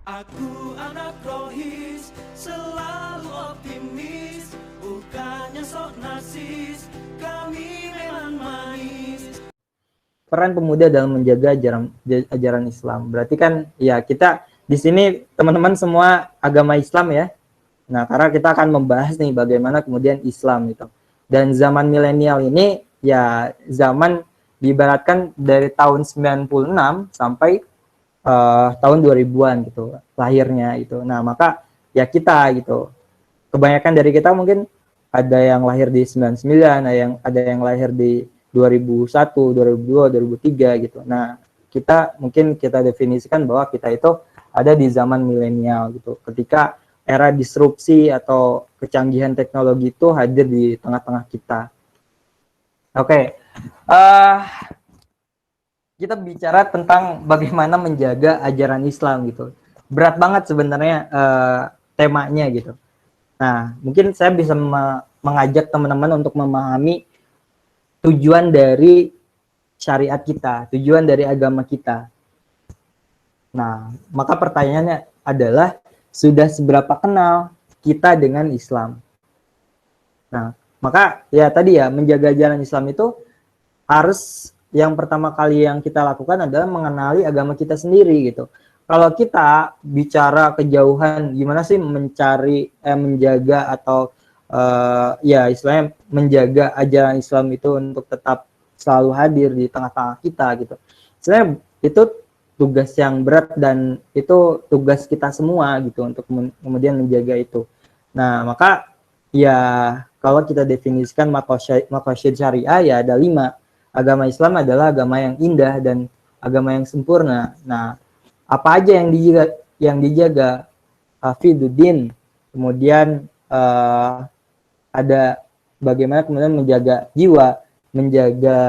Aku anak rohis, selalu optimis, bukannya sok narsis, kami memang manis. Peran pemuda dalam menjaga ajaran Islam. Berarti kan ya kita di sini teman-teman semua agama Islam ya. Nah, karena kita akan membahas nih bagaimana kemudian Islam gitu. Dan zaman milenial ini ya zaman diibaratkan dari tahun 96 sampai tahun 2000-an gitu lahirnya itu. Nah, maka ya kita gitu. Kebanyakan dari kita mungkin ada yang lahir di 99, ada yang lahir di 2001, 2002, 2003 gitu. Nah, kita definisikan bahwa kita itu ada di zaman milenial gitu. Ketika era disrupsi atau kecanggihan teknologi itu hadir di tengah-tengah kita. Oke. Uh, kita bicara tentang bagaimana menjaga ajaran Islam gitu. Berat banget sebenarnya temanya gitu. Nah, mungkin saya bisa mengajak teman-teman untuk memahami tujuan dari syariat kita, tujuan dari agama kita. Nah, maka pertanyaannya adalah sudah seberapa kenal kita dengan Islam? Nah, maka ya tadi ya menjaga ajaran Islam itu harus yang pertama kali yang kita lakukan adalah mengenali agama kita sendiri gitu. Kalau kita bicara kejauhan gimana sih menjaga atau ya istilahnya menjaga ajaran Islam itu untuk tetap selalu hadir di tengah-tengah kita gitu. Sebenarnya itu tugas yang berat dan itu tugas kita semua gitu untuk kemudian menjaga itu. Nah, maka ya kalau kita definisikan maqasid syariah ya ada 5. Agama Islam adalah agama yang indah dan agama yang sempurna. Nah, apa aja yang dijaga Fiduddin, kemudian ada bagaimana kemudian menjaga jiwa, menjaga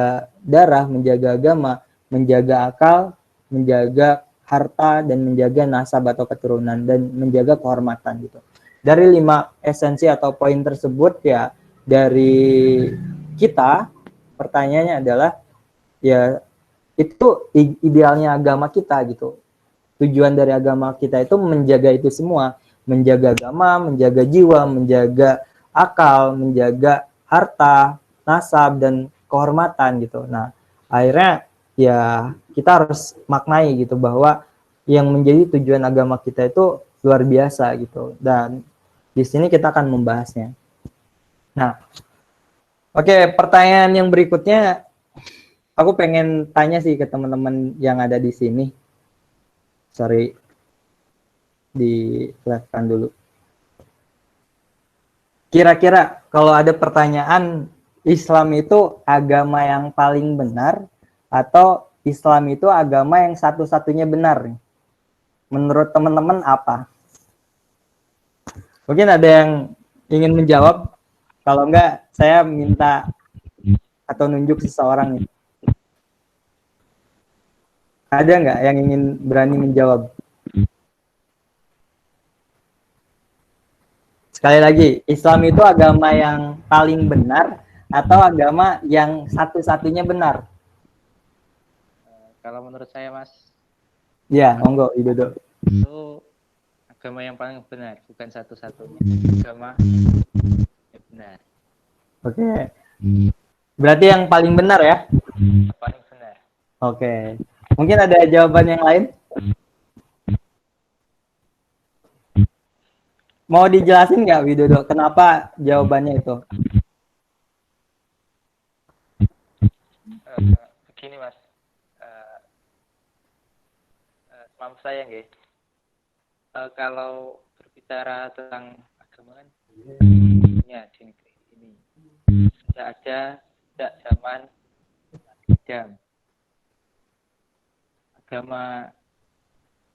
darah, menjaga agama, menjaga akal, menjaga harta dan menjaga nasab atau keturunan dan menjaga kehormatan gitu. Dari 5 esensi atau poin tersebut ya dari kita pertanyaannya adalah ya itu idealnya agama kita gitu. Tujuan dari agama kita itu menjaga itu semua, menjaga agama, menjaga jiwa, menjaga akal, menjaga harta, nasab dan kehormatan gitu. Nah, akhirnya ya kita harus maknai gitu bahwa yang menjadi tujuan agama kita itu luar biasa gitu. Dan di sini kita akan membahasnya. Nah, oke, pertanyaan yang berikutnya aku pengen tanya sih ke teman-teman yang ada di sini. Sorry, di live-kan dulu. Kira-kira kalau ada pertanyaan, Islam itu agama yang paling benar atau Islam itu agama yang satu-satunya benar? Menurut teman-teman apa? Mungkin ada yang ingin menjawab. Kalau enggak, saya minta atau nunjuk seseorang. Ada nggak yang ingin berani menjawab? Sekali lagi, Islam itu agama yang paling benar atau agama yang satu-satunya benar? Kalau menurut saya, Mas, Ya, monggo, Widodo. itu agama yang paling benar, bukan satu-satunya. Agama yang benar. Oke. Berarti yang paling benar ya? Paling benar. Oke. Mungkin ada jawaban yang lain? Mau dijelasin nggak, Widodo? Kenapa jawabannya itu? Begini, Mas. Mampu saya nggih. Kalau berbicara tentang agama kan ya di negeri ini sudah ada sejak zaman Adam. Agama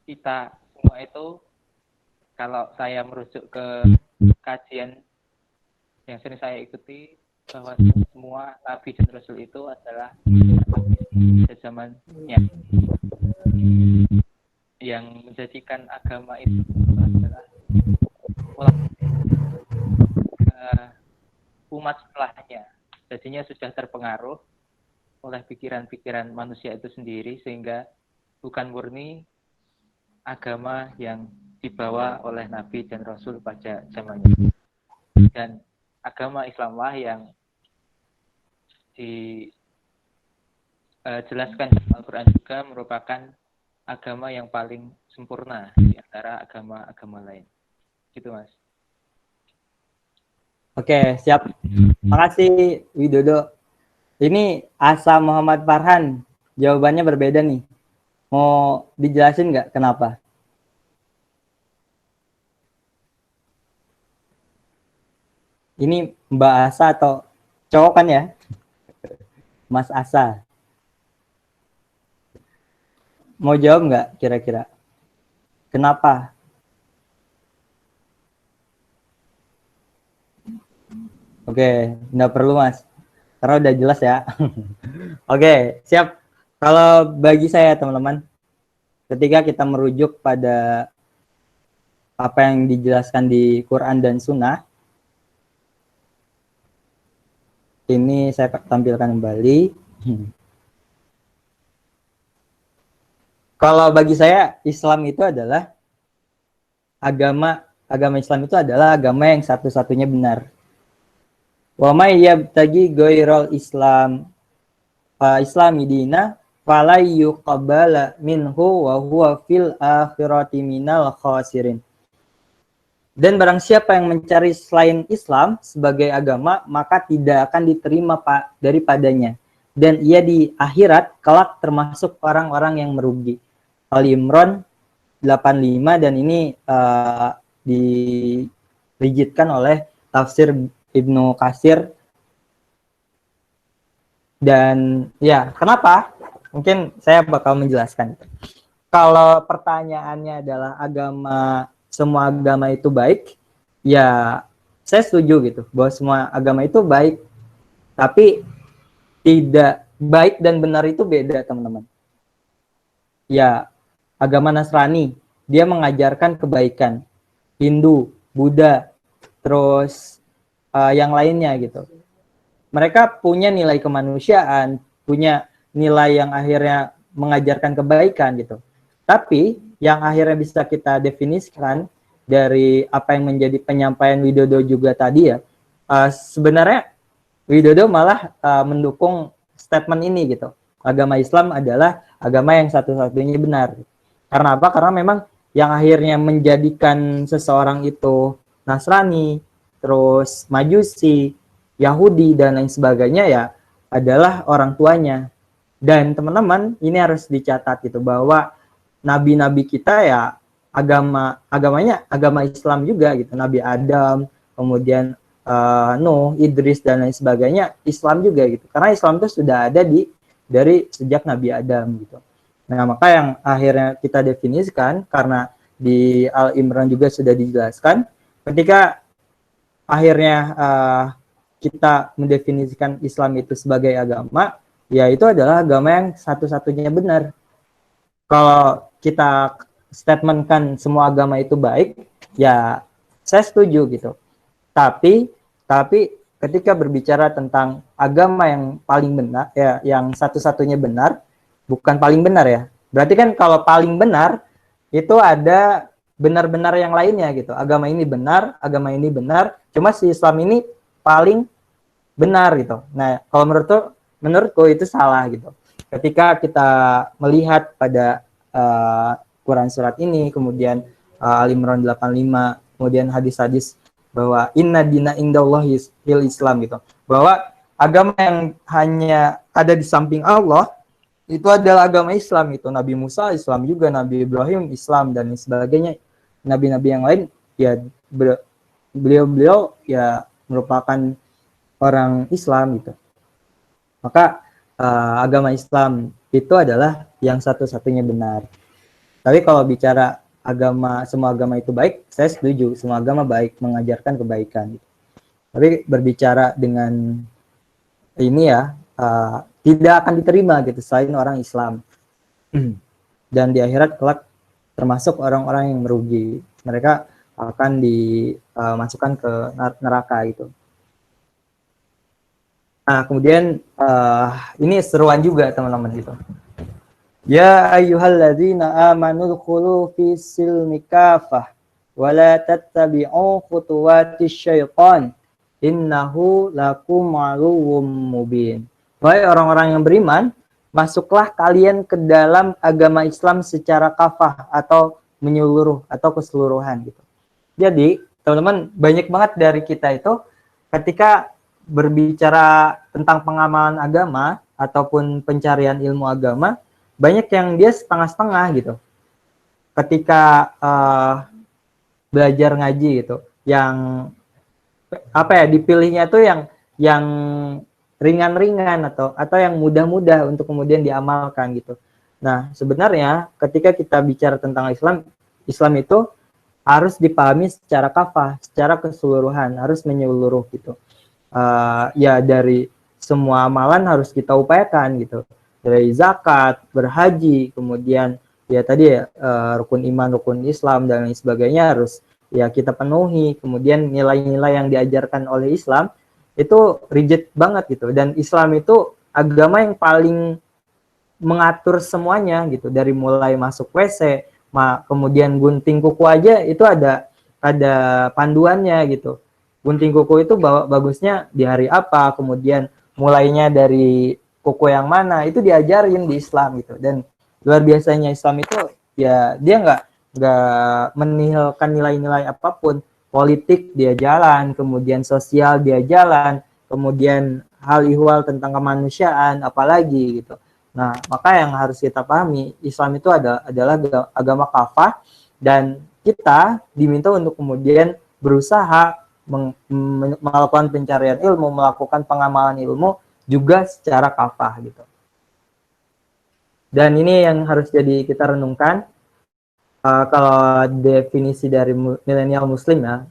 kita semua itu, kalau saya merujuk ke kajian yang sering saya ikuti, bahwa semua nabi dan rasul itu adalah pada zamannya. Yang menjadikan agama itu adalah umat setelahnya. Jadinya sudah terpengaruh oleh pikiran-pikiran manusia itu sendiri, sehingga bukan murni agama yang dibawa oleh Nabi dan Rasul pada zamannya. Dan agama Islamlah yang dijelaskan dalam Al-Quran juga merupakan agama yang paling sempurna di antara agama-agama lain. Gitu, Mas. Oke, siap. Makasih Widodo. Ini Asa Muhammad Farhan. Jawabannya berbeda nih. Mau dijelasin nggak kenapa? Ini Mbak Asa atau cowok kan ya? Mas Asa. Mau jawab nggak kira-kira? Kenapa? Oke, nggak perlu Mas. Karena udah jelas ya. Oke, siap. Kalau bagi saya teman-teman, ketika kita merujuk pada apa yang dijelaskan di Quran dan Sunnah, ini saya tampilkan kembali. Kalau bagi saya, Islam itu adalah agama Islam itu adalah agama yang satu-satunya benar. Wa may yabtagi ghairal Islam Islami dina fala yuqbala minhu wa huwa fil akhirati minal khasirin. Dan barang siapa yang mencari selain Islam sebagai agama, maka tidak akan diterima daripadanya. Dan ia di akhirat kelak termasuk orang-orang yang merugi. Al-Imran 85, dan ini dirijitkan oleh tafsir Ibnu Katsir. Dan ya, kenapa? Mungkin saya bakal menjelaskan. Kalau pertanyaannya adalah semua agama itu baik, ya saya setuju gitu bahwa semua agama itu baik, tapi tidak baik dan benar itu beda teman-teman. Ya, agama Nasrani dia mengajarkan kebaikan, Hindu, Buddha, terus yang lainnya gitu. Mereka punya nilai kemanusiaan, punya nilai yang akhirnya mengajarkan kebaikan gitu. Tapi yang akhirnya bisa kita definisikan dari apa yang menjadi penyampaian Widodo juga tadi ya, sebenarnya Widodo malah mendukung statement ini gitu. Agama Islam adalah agama yang satu-satunya benar. Karena apa? Karena memang yang akhirnya menjadikan seseorang itu Nasrani, terus Majusi, Yahudi, dan lain sebagainya ya adalah orang tuanya. Dan teman-teman, ini harus dicatat gitu bahwa nabi-nabi kita ya agamanya agama Islam juga gitu. Nabi Adam, kemudian Nuh, Idris, dan lain sebagainya Islam juga gitu. Karena Islam itu sudah ada dari sejak Nabi Adam gitu. Nah, maka yang akhirnya kita definisikan, karena di Al-Imran juga sudah dijelaskan, ketika akhirnya kita mendefinisikan Islam itu sebagai agama, ya itu adalah agama yang satu-satunya benar. Kalau kita statementkan semua agama itu baik, ya saya setuju gitu. Tapi ketika berbicara tentang agama yang paling benar, ya yang satu-satunya benar, bukan paling benar ya. Berarti kan kalau paling benar itu ada benar-benar yang lainnya gitu. Agama ini benar, cuma si Islam ini paling benar gitu. Nah, kalau menurutku itu salah gitu. Ketika kita melihat pada Quran surat ini, kemudian Al-Imran 85, kemudian hadis-hadis bahwa inna dina indallahi Islam gitu. Bahwa agama yang hanya ada di samping Allah itu adalah agama Islam itu. Nabi Musa Islam juga, Nabi Ibrahim Islam, dan sebagainya. Nabi-nabi yang lain ya beliau ya merupakan orang Islam gitu. Maka agama Islam itu adalah yang satu-satunya benar. Tapi kalau bicara semua agama itu baik, saya setuju, semua agama baik, mengajarkan kebaikan. Tapi berbicara dengan ini ya, tidak akan diterima gitu selain orang Islam. Dan di akhirat kelak termasuk orang-orang yang merugi. Mereka akan dimasukkan ke neraka gitu. Nah, kemudian ini seruan juga teman-teman gitu. Ya ayyuhalladzina amanu dkhulu fi silmi kafah wa la tattabi'u khutuwatis syaitan innahu lakum aduwwum mubin. Wahai orang-orang yang beriman, masuklah kalian ke dalam agama Islam secara kafah atau menyeluruh atau keseluruhan gitu. Jadi, teman-teman, banyak banget dari kita itu ketika berbicara tentang pengamalan agama ataupun pencarian ilmu agama, banyak yang dia setengah-setengah gitu. Ketika belajar ngaji gitu, yang apa ya dipilihnya tuh yang ringan-ringan atau yang mudah-mudah untuk kemudian diamalkan gitu. Nah, sebenarnya ketika kita bicara tentang Islam, Islam itu harus dipahami secara kafah, secara keseluruhan, harus menyeluruh gitu. Ya dari semua amalan harus kita upayakan gitu. Dari zakat, berhaji, kemudian ya tadi ya rukun iman, rukun Islam dan lain sebagainya harus ya kita penuhi. Kemudian nilai-nilai yang diajarkan oleh Islam itu rigid banget gitu. Dan Islam itu agama yang paling mengatur semuanya gitu, dari mulai masuk WC, kemudian gunting kuku aja itu ada panduannya gitu. Gunting kuku itu bagusnya di hari apa, kemudian mulainya dari kuku yang mana, itu diajarin di Islam gitu. Dan luar biasanya Islam itu ya dia nggak menihilkan nilai-nilai apapun. Politik dia jalan, kemudian sosial dia jalan, kemudian hal ihwal tentang kemanusiaan apalagi gitu. Nah, maka yang harus kita pahami, Islam itu adalah agama kafah, dan kita diminta untuk kemudian berusaha melakukan pencarian ilmu, melakukan pengamalan ilmu juga secara kafah gitu. Dan ini yang harus jadi kita renungkan. Kalau definisi dari milenial muslim ya,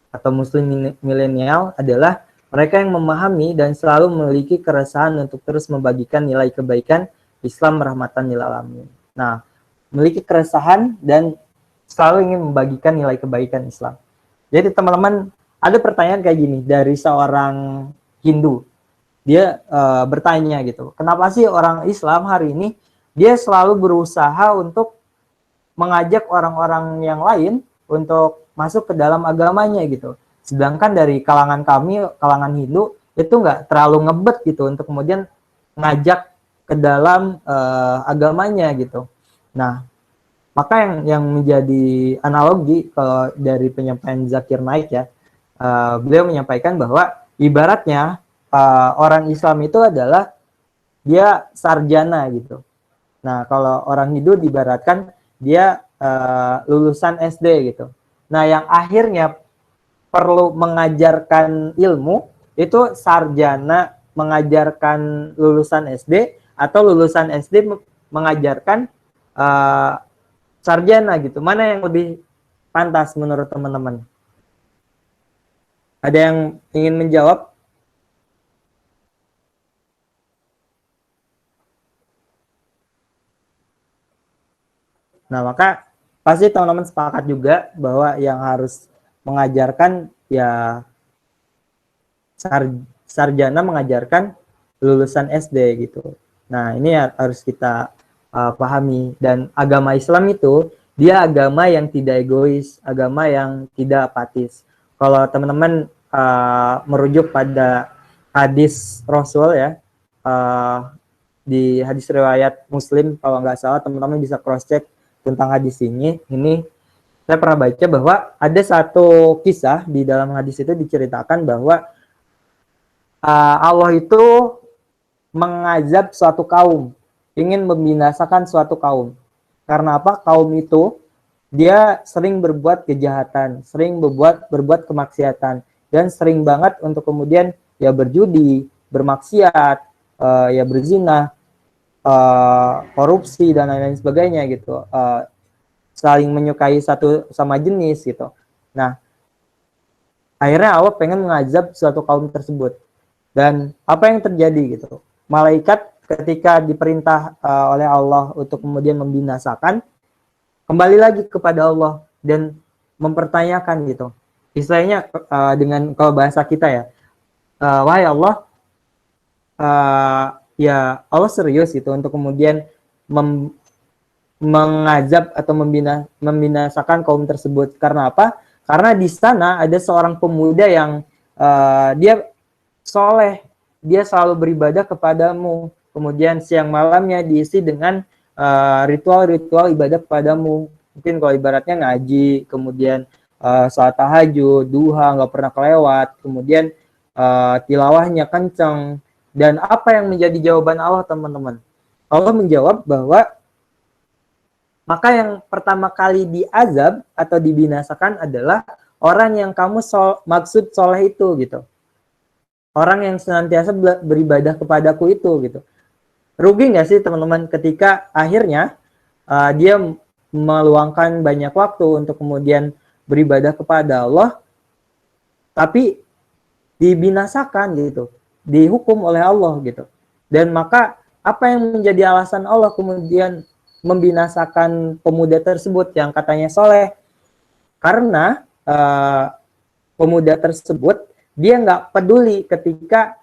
atau muslim milenial adalah mereka yang memahami dan selalu memiliki keresahan untuk terus membagikan nilai kebaikan Islam rahmatan lil alamin. Nah, memiliki keresahan dan selalu ingin membagikan nilai kebaikan Islam. Jadi teman-teman, ada pertanyaan kayak gini dari seorang Hindu. Dia bertanya gitu, kenapa sih orang Islam hari ini dia selalu berusaha untuk mengajak orang-orang yang lain untuk masuk ke dalam agamanya gitu. Sedangkan dari kalangan kami, kalangan Hindu, itu nggak terlalu ngebet gitu untuk kemudian ngajak ke dalam agamanya gitu. Nah, maka yang menjadi analogi kalau dari penyampaian Zakir Naik ya, beliau menyampaikan bahwa ibaratnya orang Islam itu adalah dia sarjana gitu. Nah, kalau orang Hindu diibaratkan dia lulusan SD gitu. Nah, yang akhirnya perlu mengajarkan ilmu itu sarjana mengajarkan lulusan SD atau lulusan SD mengajarkan sarjana gitu. Mana yang lebih pantas menurut teman-teman? Ada yang ingin menjawab? Nah, maka pasti teman-teman sepakat juga bahwa yang harus mengajarkan ya sarjana mengajarkan lulusan SD gitu. Nah, ini harus kita pahami. Dan agama Islam itu dia agama yang tidak egois, agama yang tidak apatis. Kalau teman-teman merujuk pada hadis Rasul ya, di hadis riwayat Muslim kalau nggak salah, teman-teman bisa cross check tentang hadis ini. Saya pernah baca bahwa ada satu kisah di dalam hadis itu diceritakan bahwa Allah itu mengazab suatu kaum, ingin membinasakan suatu kaum. Karena apa? Kaum itu dia sering berbuat kejahatan, sering berbuat kemaksiatan, dan sering banget untuk kemudian ya berjudi, bermaksiat, ya berzina, korupsi dan lain-lain sebagainya gitu. Saling menyukai satu sama jenis gitu. Nah, akhirnya Allah pengen mengazab suatu kaum tersebut. Dan apa yang terjadi gitu? Malaikat ketika diperintah oleh Allah untuk kemudian membinasakan, kembali lagi kepada Allah dan mempertanyakan gitu. Istilahnya dengan kalau bahasa kita ya, wahai Allah, ya Allah serius gitu untuk kemudian mengazab atau membinasakan kaum tersebut. Karena apa? Karena di sana ada seorang pemuda yang dia soleh, dia selalu beribadah kepadamu. Kemudian siang malamnya diisi dengan ritual-ritual ibadah kepadamu. Mungkin kalau ibaratnya ngaji, kemudian salat tahajud, duha, nggak pernah kelewat, kemudian tilawahnya kenceng. Dan apa yang menjadi jawaban Allah, teman-teman? Allah menjawab bahwa maka yang pertama kali diazab atau dibinasakan adalah orang yang kamu maksud soleh itu gitu. Orang yang senantiasa beribadah kepadaku itu gitu. Rugi nggak sih teman-teman ketika akhirnya dia meluangkan banyak waktu untuk kemudian beribadah kepada Allah, tapi dibinasakan gitu, dihukum oleh Allah gitu. Dan maka apa yang menjadi alasan Allah kemudian membinasakan pemuda tersebut yang katanya soleh? Karena pemuda tersebut dia nggak peduli ketika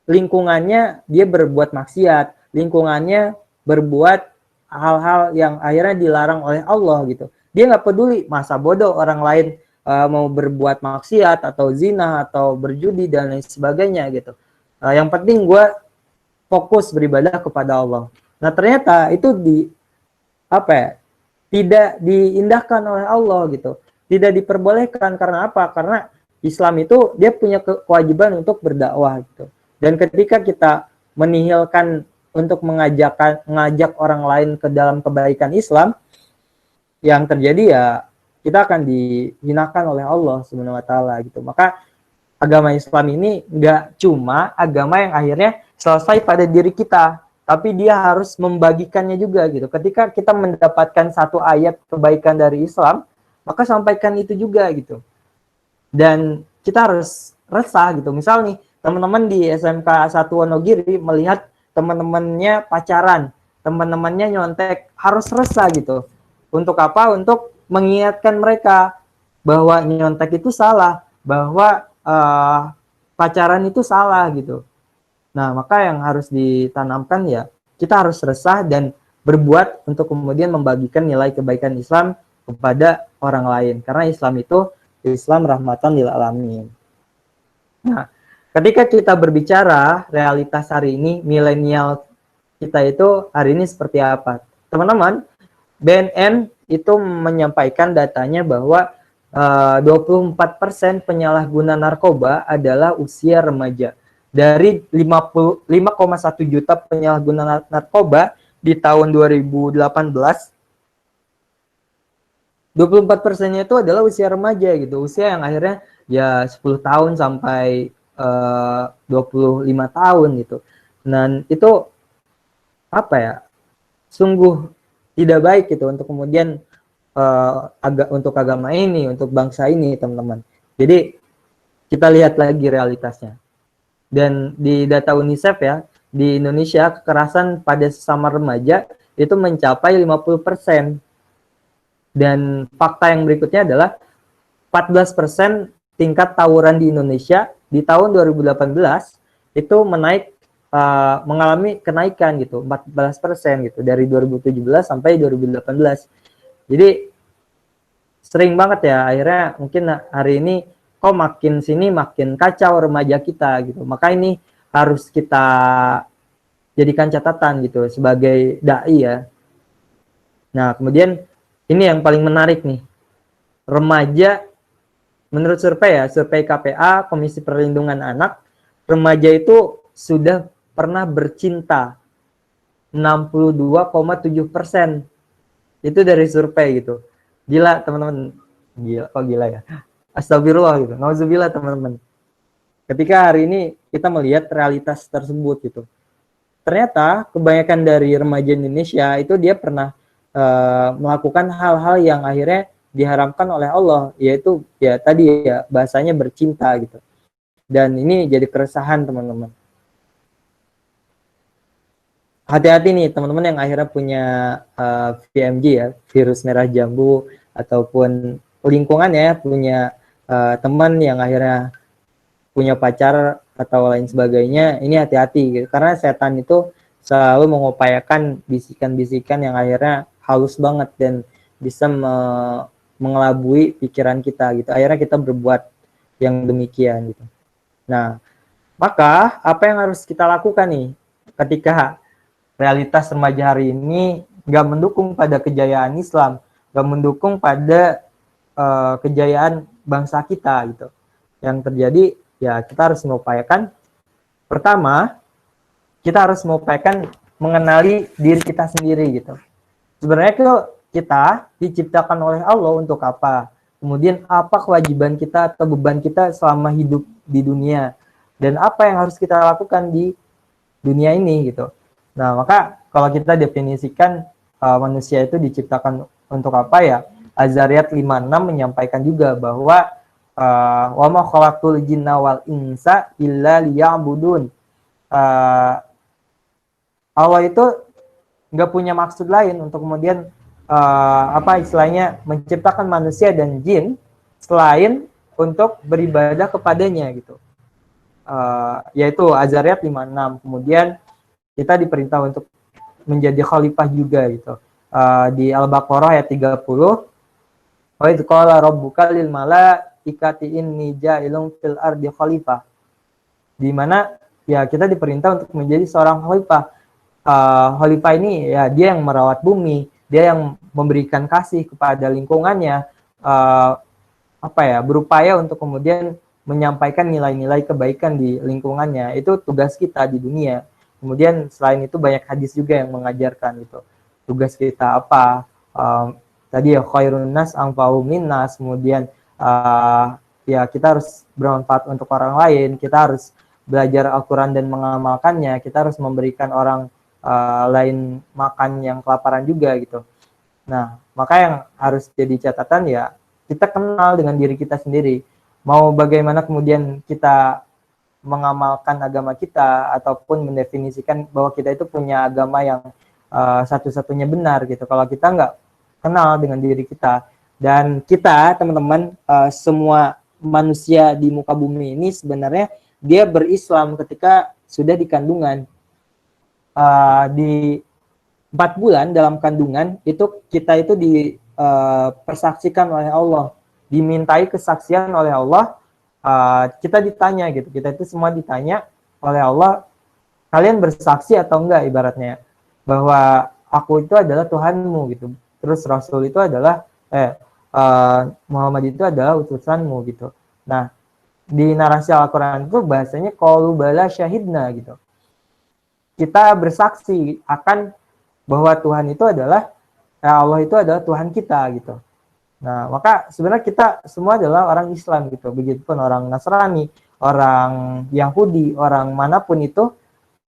lingkungannya dia berbuat maksiat, lingkungannya berbuat hal-hal yang akhirnya dilarang oleh Allah gitu. Dia nggak peduli, masa bodoh orang lain mau berbuat maksiat atau zina atau berjudi dan lain sebagainya gitu. Yang penting gue fokus beribadah kepada Allah. Nah ternyata itu tidak diindahkan oleh Allah gitu, tidak diperbolehkan. Karena apa? Karena Islam itu dia punya kewajiban untuk berdakwah gitu. Dan ketika kita menihilkan untuk mengajak orang lain ke dalam kebaikan Islam, yang terjadi ya kita akan dihinakan oleh Allah Subhanahu wa taala gitu. Maka agama Islam ini nggak cuma agama yang akhirnya selesai pada diri kita, tapi dia harus membagikannya juga gitu. Ketika kita mendapatkan satu ayat kebaikan dari Islam, maka sampaikan itu juga gitu. Dan kita harus resah gitu. Misal nih, teman-teman di SMK 1 Wonogiri melihat teman-temannya pacaran, teman-temannya nyontek, harus resah gitu. Untuk apa? Untuk mengingatkan mereka bahwa nyontek itu salah, bahwa pacaran itu salah gitu. Nah, maka yang harus ditanamkan ya, kita harus resah dan berbuat untuk kemudian membagikan nilai kebaikan Islam kepada orang lain. Karena Islam itu Islam rahmatan lil alamin. Nah, ketika kita berbicara realitas hari ini, milenial kita itu hari ini seperti apa? Teman-teman, BNN itu menyampaikan datanya bahwa 24% penyalahguna narkoba adalah usia remaja. Dari 5,1 juta penyalahguna narkoba di tahun 2018, 24%-nya itu adalah usia remaja gitu. Usia yang akhirnya ya 10 tahun sampai 25 tahun gitu. Dan itu apa ya? Sungguh tidak baik gitu untuk kemudian untuk agama ini, untuk bangsa ini, teman-teman. Jadi kita lihat lagi realitasnya. Dan di data UNICEF ya, di Indonesia kekerasan pada sesama remaja itu mencapai 50%. Dan fakta yang berikutnya adalah 14% tingkat tawuran di Indonesia di tahun 2018 itu mengalami kenaikan gitu, 14% gitu, dari 2017 sampai 2018. Jadi sering banget ya akhirnya mungkin hari ini kok makin sini makin kacau remaja kita gitu. Maka ini harus kita jadikan catatan gitu sebagai dai ya. Nah, kemudian ini yang paling menarik nih. Remaja menurut survei ya, survei KPA Komisi Perlindungan Anak, remaja itu sudah pernah bercinta 62,7%. Itu dari survei gitu. Gila teman-teman. Gila, kok gila ya? Astagfirullah gitu. Nauzubillah teman-teman. Ketika hari ini kita melihat realitas tersebut gitu. Ternyata kebanyakan dari remaja Indonesia itu dia pernah melakukan hal-hal yang akhirnya diharamkan oleh Allah, yaitu ya tadi ya bahasanya bercinta gitu. Dan ini jadi keresahan teman-teman. Hati-hati nih teman-teman yang akhirnya punya VMJ ya, virus merah jambu, ataupun lingkungan ya, punya teman yang akhirnya punya pacar atau lain sebagainya. Ini hati-hati gitu. Karena setan itu selalu mengupayakan bisikan-bisikan yang akhirnya halus banget dan bisa mengelabui pikiran kita gitu. Akhirnya kita berbuat yang demikian gitu. Nah, maka apa yang harus kita lakukan nih ketika realitas remaja hari ini nggak mendukung pada kejayaan Islam, nggak mendukung pada kejayaan bangsa kita gitu. Yang terjadi ya kita harus mengupayakan, pertama kita harus mengupayakan mengenali diri kita sendiri gitu. Sebenarnya kita diciptakan oleh Allah untuk apa? Kemudian apa kewajiban kita atau beban kita selama hidup di dunia? Dan apa yang harus kita lakukan di dunia ini gitu. Nah, maka kalau kita definisikan manusia itu diciptakan untuk apa ya? Az-Zariyat 56 menyampaikan juga bahwa wa ma khalaqtul jinna wal insa illa liya'budun. Allah itu nggak punya maksud lain untuk kemudian apa istilahnya menciptakan manusia dan jin selain untuk beribadah kepadanya gitu. Yaitu Az-Zariyat 56. Kemudian kita diperintah untuk menjadi khalifah juga gitu. Di Al-Baqarah ayat 30, wa idz qala rabbuka lil malaikati inni ja'ilun fil ardi khalifah. Di mana ya kita diperintah untuk menjadi seorang khalifah. Khalifah ini ya dia yang merawat bumi, dia yang memberikan kasih kepada lingkungannya, apa ya, berupaya untuk kemudian menyampaikan nilai-nilai kebaikan di lingkungannya. Itu tugas kita di dunia. Kemudian selain itu banyak hadis juga yang mengajarkan itu. Tugas kita apa? Tadi ya khairun nas anfa'u minnas. Kemudian ya kita harus bermanfaat untuk orang lain. Kita harus belajar Al-Quran dan mengamalkannya. Kita harus memberikan orang lain makan yang kelaparan juga gitu. Nah, maka yang harus jadi catatan ya kita kenal dengan diri kita sendiri. Mau bagaimana kemudian kita mengamalkan agama kita ataupun mendefinisikan bahwa kita itu punya agama yang satu-satunya benar gitu. Kalau kita nggak kenal dengan diri kita, dan kita teman-teman semua manusia di muka bumi ini sebenarnya dia berislam ketika sudah di kandungan. Di 4 bulan dalam kandungan itu kita itu dipersaksikan oleh Allah, dimintai kesaksian oleh Allah. Kita ditanya gitu, kita itu semua ditanya oleh Allah, kalian bersaksi atau enggak ibaratnya bahwa aku itu adalah Tuhanmu gitu, terus Rasul itu adalah Muhammad itu adalah utusanmu gitu. Nah, di narasi Al-Quran itu bahasanya qalu bala syahidna gitu, kita bersaksi akan bahwa Tuhan itu adalah Allah itu adalah Tuhan kita gitu. Nah, maka sebenarnya kita semua adalah orang Islam gitu. Begitupun orang Nasrani, orang Yahudi, orang manapun itu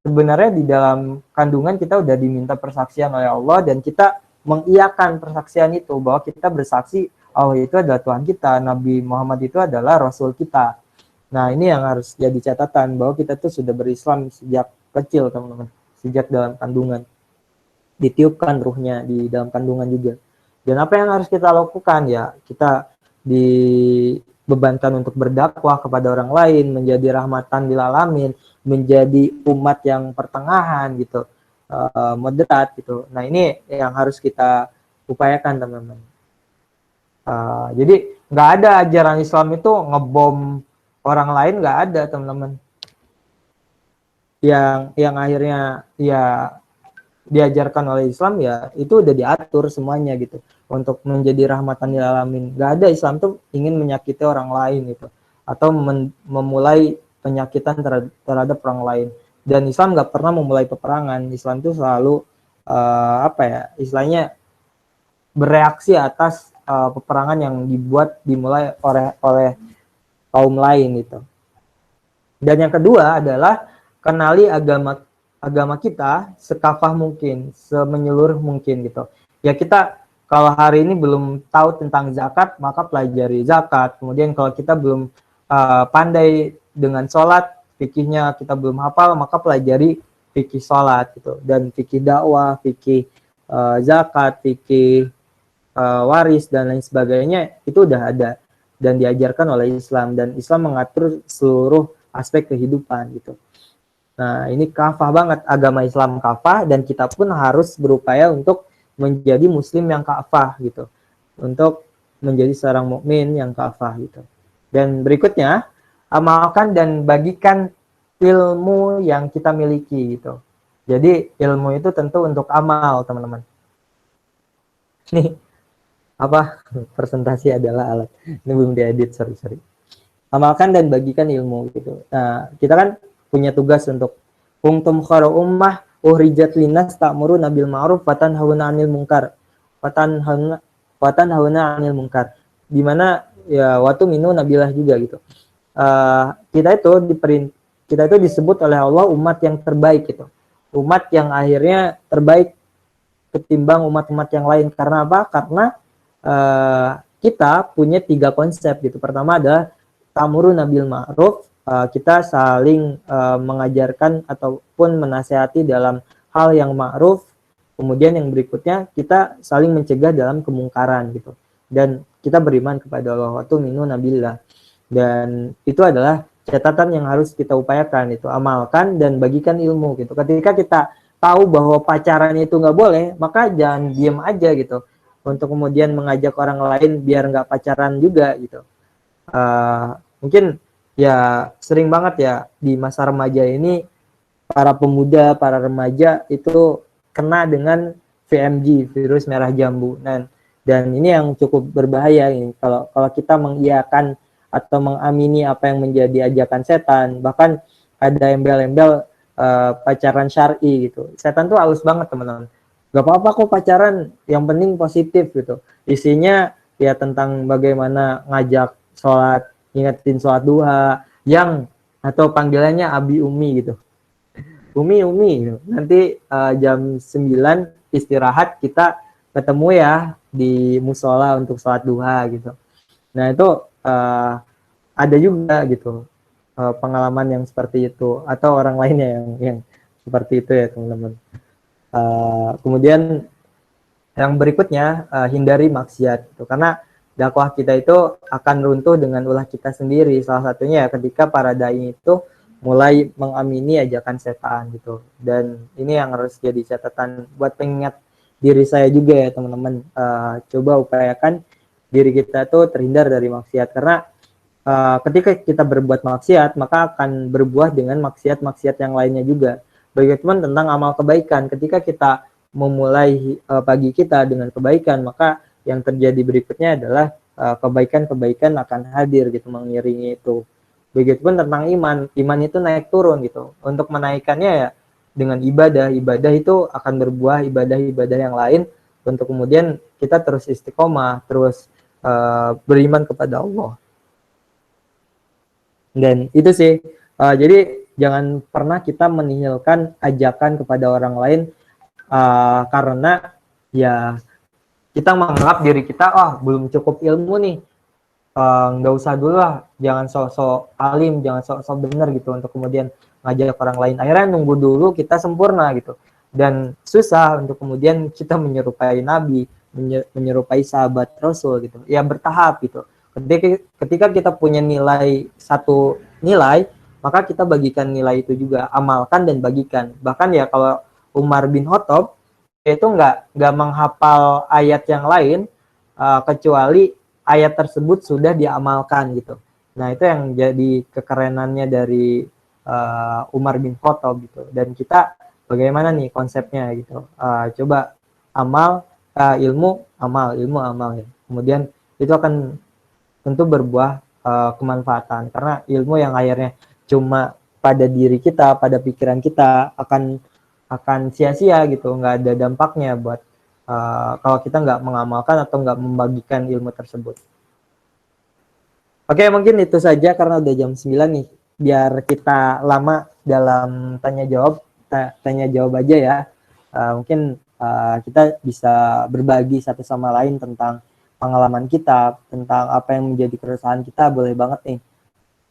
sebenarnya di dalam kandungan kita udah diminta persaksian oleh Allah dan kita mengiyakan persaksian itu bahwa kita bersaksi Allah itu adalah Tuhan kita, Nabi Muhammad itu adalah Rasul kita. Nah, ini yang harus jadi catatan bahwa kita tuh sudah berislam sejak kecil, teman-teman. Sejak dalam kandungan. Ditiupkan ruhnya di dalam kandungan juga. Dan apa yang harus kita lakukan? Ya, kita dibebankan untuk berdakwah kepada orang lain, menjadi rahmatan lil alamin, menjadi umat yang pertengahan gitu, moderat gitu. Nah, ini yang harus kita upayakan, teman-teman. Jadi nggak ada ajaran Islam itu ngebom orang lain, nggak ada, teman-teman. Yang akhirnya ya diajarkan oleh Islam ya itu udah diatur semuanya gitu untuk menjadi rahmatan lil alamin. Nggak ada Islam tuh ingin menyakiti orang lain gitu atau memulai penyakitan terhadap orang lain. Dan Islam nggak pernah memulai peperangan. Islam tuh selalu apa ya istilahnya bereaksi atas peperangan yang dimulai oleh kaum lain gitu. Dan yang kedua adalah kenali agama kita sekafah mungkin, semenyeluruh mungkin gitu. Ya kita kalau hari ini belum tahu tentang zakat, maka pelajari zakat. Kemudian kalau kita belum pandai dengan sholat, fikihnya kita belum hafal, maka pelajari fikih sholat gitu. Dan fikih dakwah, fikih zakat, fikih waris dan lain sebagainya itu udah ada dan diajarkan oleh Islam, dan Islam mengatur seluruh aspek kehidupan gitu. Nah, ini kafah banget, agama Islam kafah, dan kita pun harus berupaya untuk menjadi muslim yang kafah gitu. Untuk menjadi seorang mukmin yang kafah gitu. Dan berikutnya, amalkan dan bagikan ilmu yang kita miliki gitu. Jadi ilmu itu tentu untuk amal, teman-teman. Nih, apa? Presentasi adalah alat. Ini belum diedit, sorry. Amalkan dan bagikan ilmu gitu. Nah, kita kan punya tugas untuk kuntum khairu ummah uhrijat linnas ta'muruna bil ma'ruf wa tanhauna 'anil munkar. Wa tanhauna 'anil munkar. Di mana ya waktu minu nabilah juga gitu. Kita itu disebut oleh Allah umat yang terbaik gitu. Umat yang akhirnya terbaik ketimbang umat-umat yang lain. Karena apa? Karena kita punya 3 konsep gitu. Pertama ada ta'muruna bil ma'ruf, kita saling mengajarkan ataupun menasihati dalam hal yang ma'ruf. Kemudian yang berikutnya kita saling mencegah dalam kemungkaran gitu. Dan kita beriman kepada Allah, wa tu'minuna billah. Dan itu adalah catatan yang harus kita upayakan, itu amalkan dan bagikan ilmu gitu. Ketika kita tahu bahwa pacaran itu nggak boleh, maka jangan diam aja gitu. Untuk kemudian mengajak orang lain biar nggak pacaran juga gitu. Mungkin ya sering banget ya di masa remaja ini para pemuda, para remaja itu kena dengan VMJ, virus merah jambu. Dan ini yang cukup berbahaya ini. Kalau kita mengiyakan atau mengamini apa yang menjadi ajakan setan, bahkan ada embel-embel pacaran syar'i gitu. Setan tuh halus banget, teman-teman. Gak apa-apa kok pacaran, yang penting positif gitu. Isinya ya tentang bagaimana ngajak sholat, ingetin sholat duha, yang atau panggilannya Abi Umi gitu. Umi gitu. Nanti jam 9 istirahat kita ketemu ya di musola untuk sholat duha gitu. Nah itu ada juga gitu pengalaman yang seperti itu, atau orang lainnya yang seperti itu ya teman-teman. Kemudian yang berikutnya hindari maksiat gitu. Karena dakwah kita itu akan runtuh dengan ulah kita sendiri. Salah satunya ya ketika para dai itu mulai mengamini ajakan setan gitu. Dan ini yang harus jadi catatan buat pengingat diri saya juga ya teman-teman. Coba upayakan diri kita tuh terhindar dari maksiat, karena ketika kita berbuat maksiat maka akan berbuah dengan maksiat-maksiat yang lainnya juga. Bagaimana tentang amal kebaikan, ketika kita memulai pagi kita dengan kebaikan, maka yang terjadi berikutnya adalah kebaikan-kebaikan akan hadir gitu, mengiringi itu. Begitupun tentang iman itu naik turun gitu. Untuk menaikkannya ya dengan ibadah itu akan berbuah ibadah-ibadah yang lain, untuk kemudian kita terus istiqomah, terus beriman kepada Allah. Dan itu sih, jadi jangan pernah kita menihilkan ajakan kepada orang lain karena ya kita menganggap diri kita belum cukup ilmu nih, nggak usah dulu lah, jangan sok-sok alim, jangan sok-sok bener gitu untuk kemudian ngajak orang lain. Akhirnya nunggu dulu kita sempurna gitu, dan susah untuk kemudian kita menyerupai Nabi, menyerupai sahabat Rasul gitu. Ya bertahap gitu. Ketika kita punya satu nilai, maka kita bagikan nilai itu juga, amalkan dan bagikan. Bahkan ya kalau Umar bin Khattab itu nggak menghafal ayat yang lain kecuali ayat tersebut sudah diamalkan gitu. Nah itu yang jadi kekerenannya dari Umar bin Khattab gitu. Dan kita bagaimana nih konsepnya gitu? Coba ilmu amal ya. Kemudian itu akan tentu berbuah kemanfaatan, karena ilmu yang akhirnya cuma pada diri kita, pada pikiran kita akan sia-sia gitu, nggak ada dampaknya buat kalau kita nggak mengamalkan atau nggak membagikan ilmu tersebut. Oke, mungkin itu saja karena udah jam 9 nih, biar kita lama dalam tanya jawab aja ya. Mungkin kita bisa berbagi satu sama lain tentang pengalaman kita, tentang apa yang menjadi keresahan kita, boleh banget nih.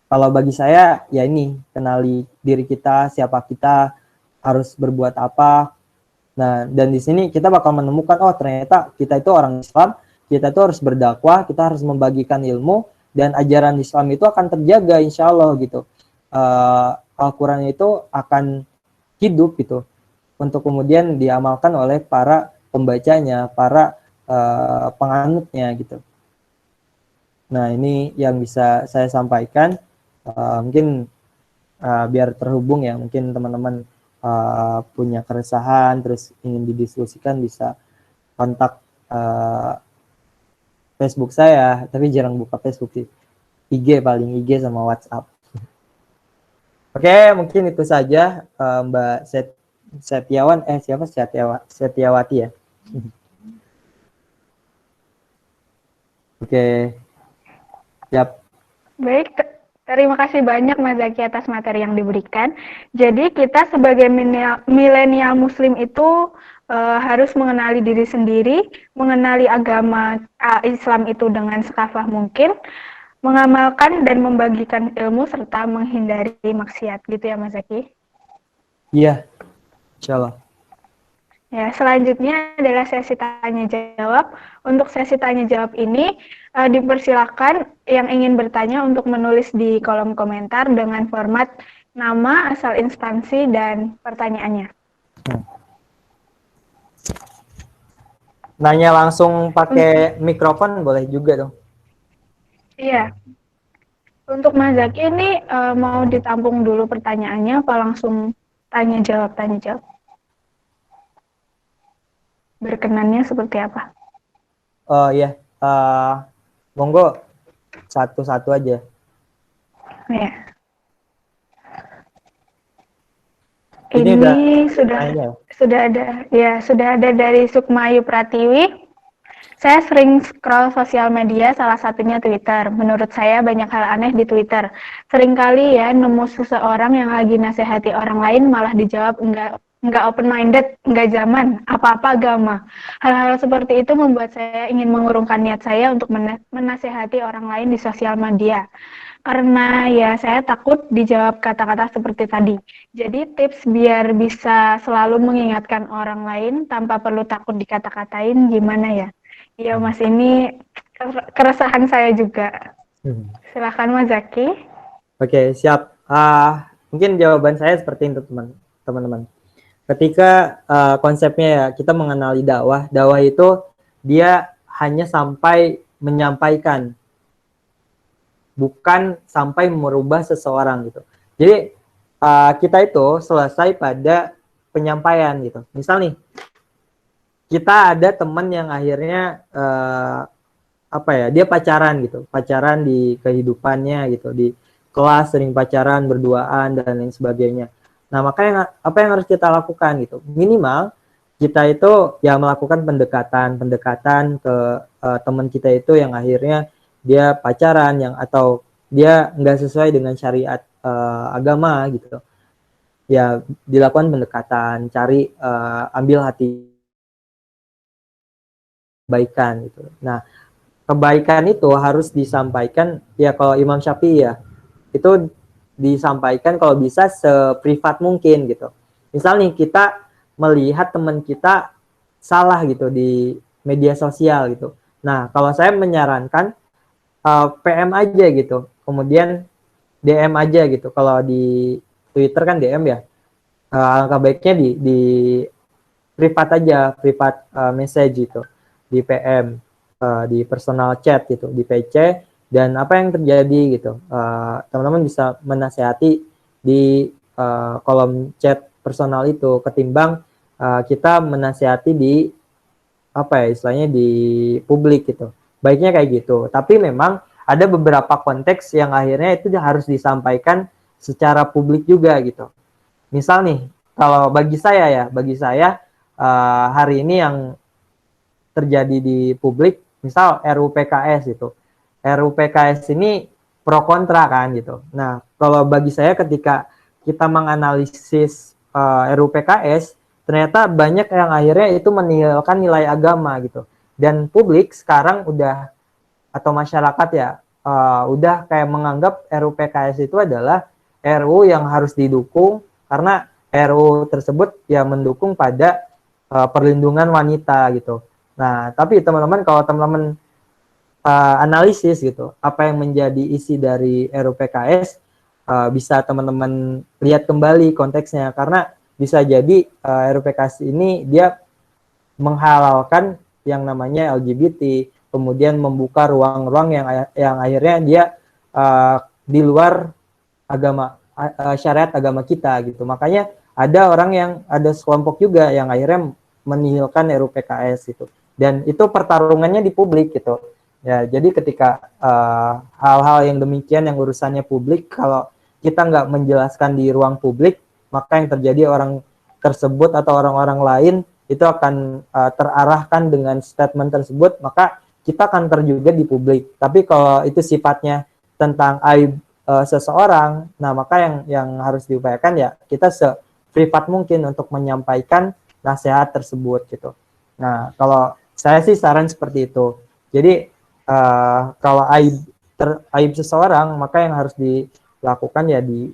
Kalau bagi saya ya ini, kenali diri kita, siapa kita, harus berbuat apa. Nah, dan di sini kita bakal menemukan ternyata kita itu orang Islam, kita itu harus berdakwah, kita harus membagikan ilmu, dan ajaran Islam itu akan terjaga insya Allah gitu. Al-Quran itu akan hidup gitu untuk kemudian diamalkan oleh para pembacanya, para penganutnya gitu. Nah, ini yang bisa saya sampaikan. Mungkin biar terhubung ya, mungkin teman-teman punya keresahan terus ingin didiskusikan bisa kontak Facebook saya, tapi jarang buka Facebook sih. IG paling, IG sama WhatsApp. Oke, mungkin itu saja Mbak Setiawan, siapa Setiawati ya? Oke, siap. Baik, terima kasih banyak Mas Zaki atas materi yang diberikan. Jadi kita sebagai milenial muslim itu harus mengenali diri sendiri, mengenali agama Islam itu dengan sekafah mungkin, mengamalkan dan membagikan ilmu serta menghindari maksiat gitu ya Mas Zaki. Iya, insya Allah. Ya, selanjutnya adalah sesi tanya jawab. Untuk sesi tanya jawab ini dipersilakan yang ingin bertanya untuk menulis di kolom komentar dengan format nama, asal instansi, dan pertanyaannya. Nanya langsung pakai mikrofon boleh juga dong. Iya. Untuk Mas Zaki ini mau ditampung dulu pertanyaannya apa langsung tanya jawab? Berkenannya seperti apa? Oh iya, monggo satu-satu aja. Ya. Ini sudah ada dari Sukmayu Pratiwi. Saya sering scroll sosial media, salah satunya Twitter. Menurut saya banyak hal aneh di Twitter. Seringkali ya nemu seseorang yang lagi nasihati orang lain malah dijawab enggak open minded, enggak zaman, apa-apa agama. Hal-hal seperti itu membuat saya ingin mengurungkan niat saya untuk menasihati orang lain di sosial media. Karena ya saya takut dijawab kata-kata seperti tadi. Jadi tips biar bisa selalu mengingatkan orang lain tanpa perlu takut dikata-katain gimana ya? Iya Mas, ini keresahan saya juga. Silakan Mas Zaki. Oke, siap. Mungkin jawaban saya seperti itu teman-teman. Ketika konsepnya ya kita mengenali dakwah itu dia hanya sampai menyampaikan, bukan sampai merubah seseorang gitu. Jadi kita itu selesai pada penyampaian gitu. Misal nih, kita ada teman yang akhirnya dia pacaran di kehidupannya gitu, di kelas sering pacaran berduaan dan lain sebagainya. Nah, makanya apa yang harus kita lakukan gitu? Minimal kita itu ya melakukan pendekatan ke teman kita itu yang akhirnya dia pacaran atau dia nggak sesuai dengan syariat agama gitu. Ya dilakukan pendekatan, cari ambil hati kebaikan gitu. Nah, kebaikan itu harus disampaikan ya, kalau Imam Syafi'i ya itu disampaikan kalau bisa seprivat mungkin gitu. Misal nih kita melihat teman kita salah gitu di media sosial gitu. Nah, kalau saya menyarankan PM aja gitu, kemudian DM aja gitu. Kalau di Twitter kan DM ya, alangkah baiknya di privat aja, privat message gitu, di PM, di personal chat gitu, di PC. Dan apa yang terjadi gitu, teman-teman bisa menasehati di kolom chat personal itu ketimbang kita menasehati di istilahnya di publik gitu. Baiknya kayak gitu. Tapi memang ada beberapa konteks yang akhirnya itu harus disampaikan secara publik juga gitu. Misal nih, kalau bagi saya hari ini yang terjadi di publik, misal RUU PKS itu. RUU PKS ini pro kontra kan gitu. Nah, kalau bagi saya ketika kita menganalisis RUU PKS, ternyata banyak yang akhirnya itu meninggalkan nilai agama gitu. Dan publik sekarang udah, atau masyarakat ya, udah kayak menganggap RUU PKS itu adalah RUU yang harus didukung karena RUU tersebut ya mendukung pada perlindungan wanita gitu. Nah, tapi teman-teman kalau teman-teman analisis gitu, apa yang menjadi isi dari RUU PKS, bisa teman-teman lihat kembali konteksnya, karena bisa jadi RUPKS ini dia menghalalkan yang namanya LGBT, kemudian membuka ruang-ruang yang akhirnya dia di luar agama syariat agama kita gitu. Makanya ada sekelompok juga yang akhirnya menihilkan RUPKS itu. Dan itu pertarungannya di publik gitu. Ya, jadi ketika hal-hal yang demikian yang urusannya publik, kalau kita nggak menjelaskan di ruang publik, maka yang terjadi orang tersebut atau orang-orang lain itu akan terarahkan dengan statement tersebut, maka kita akan terjuga di publik. Tapi kalau itu sifatnya tentang aib seseorang, nah maka yang harus diupayakan ya kita seprivat mungkin untuk menyampaikan nasihat tersebut gitu. Nah, kalau saya sih saran seperti itu. Jadi kalau aib seseorang, maka yang harus dilakukan ya di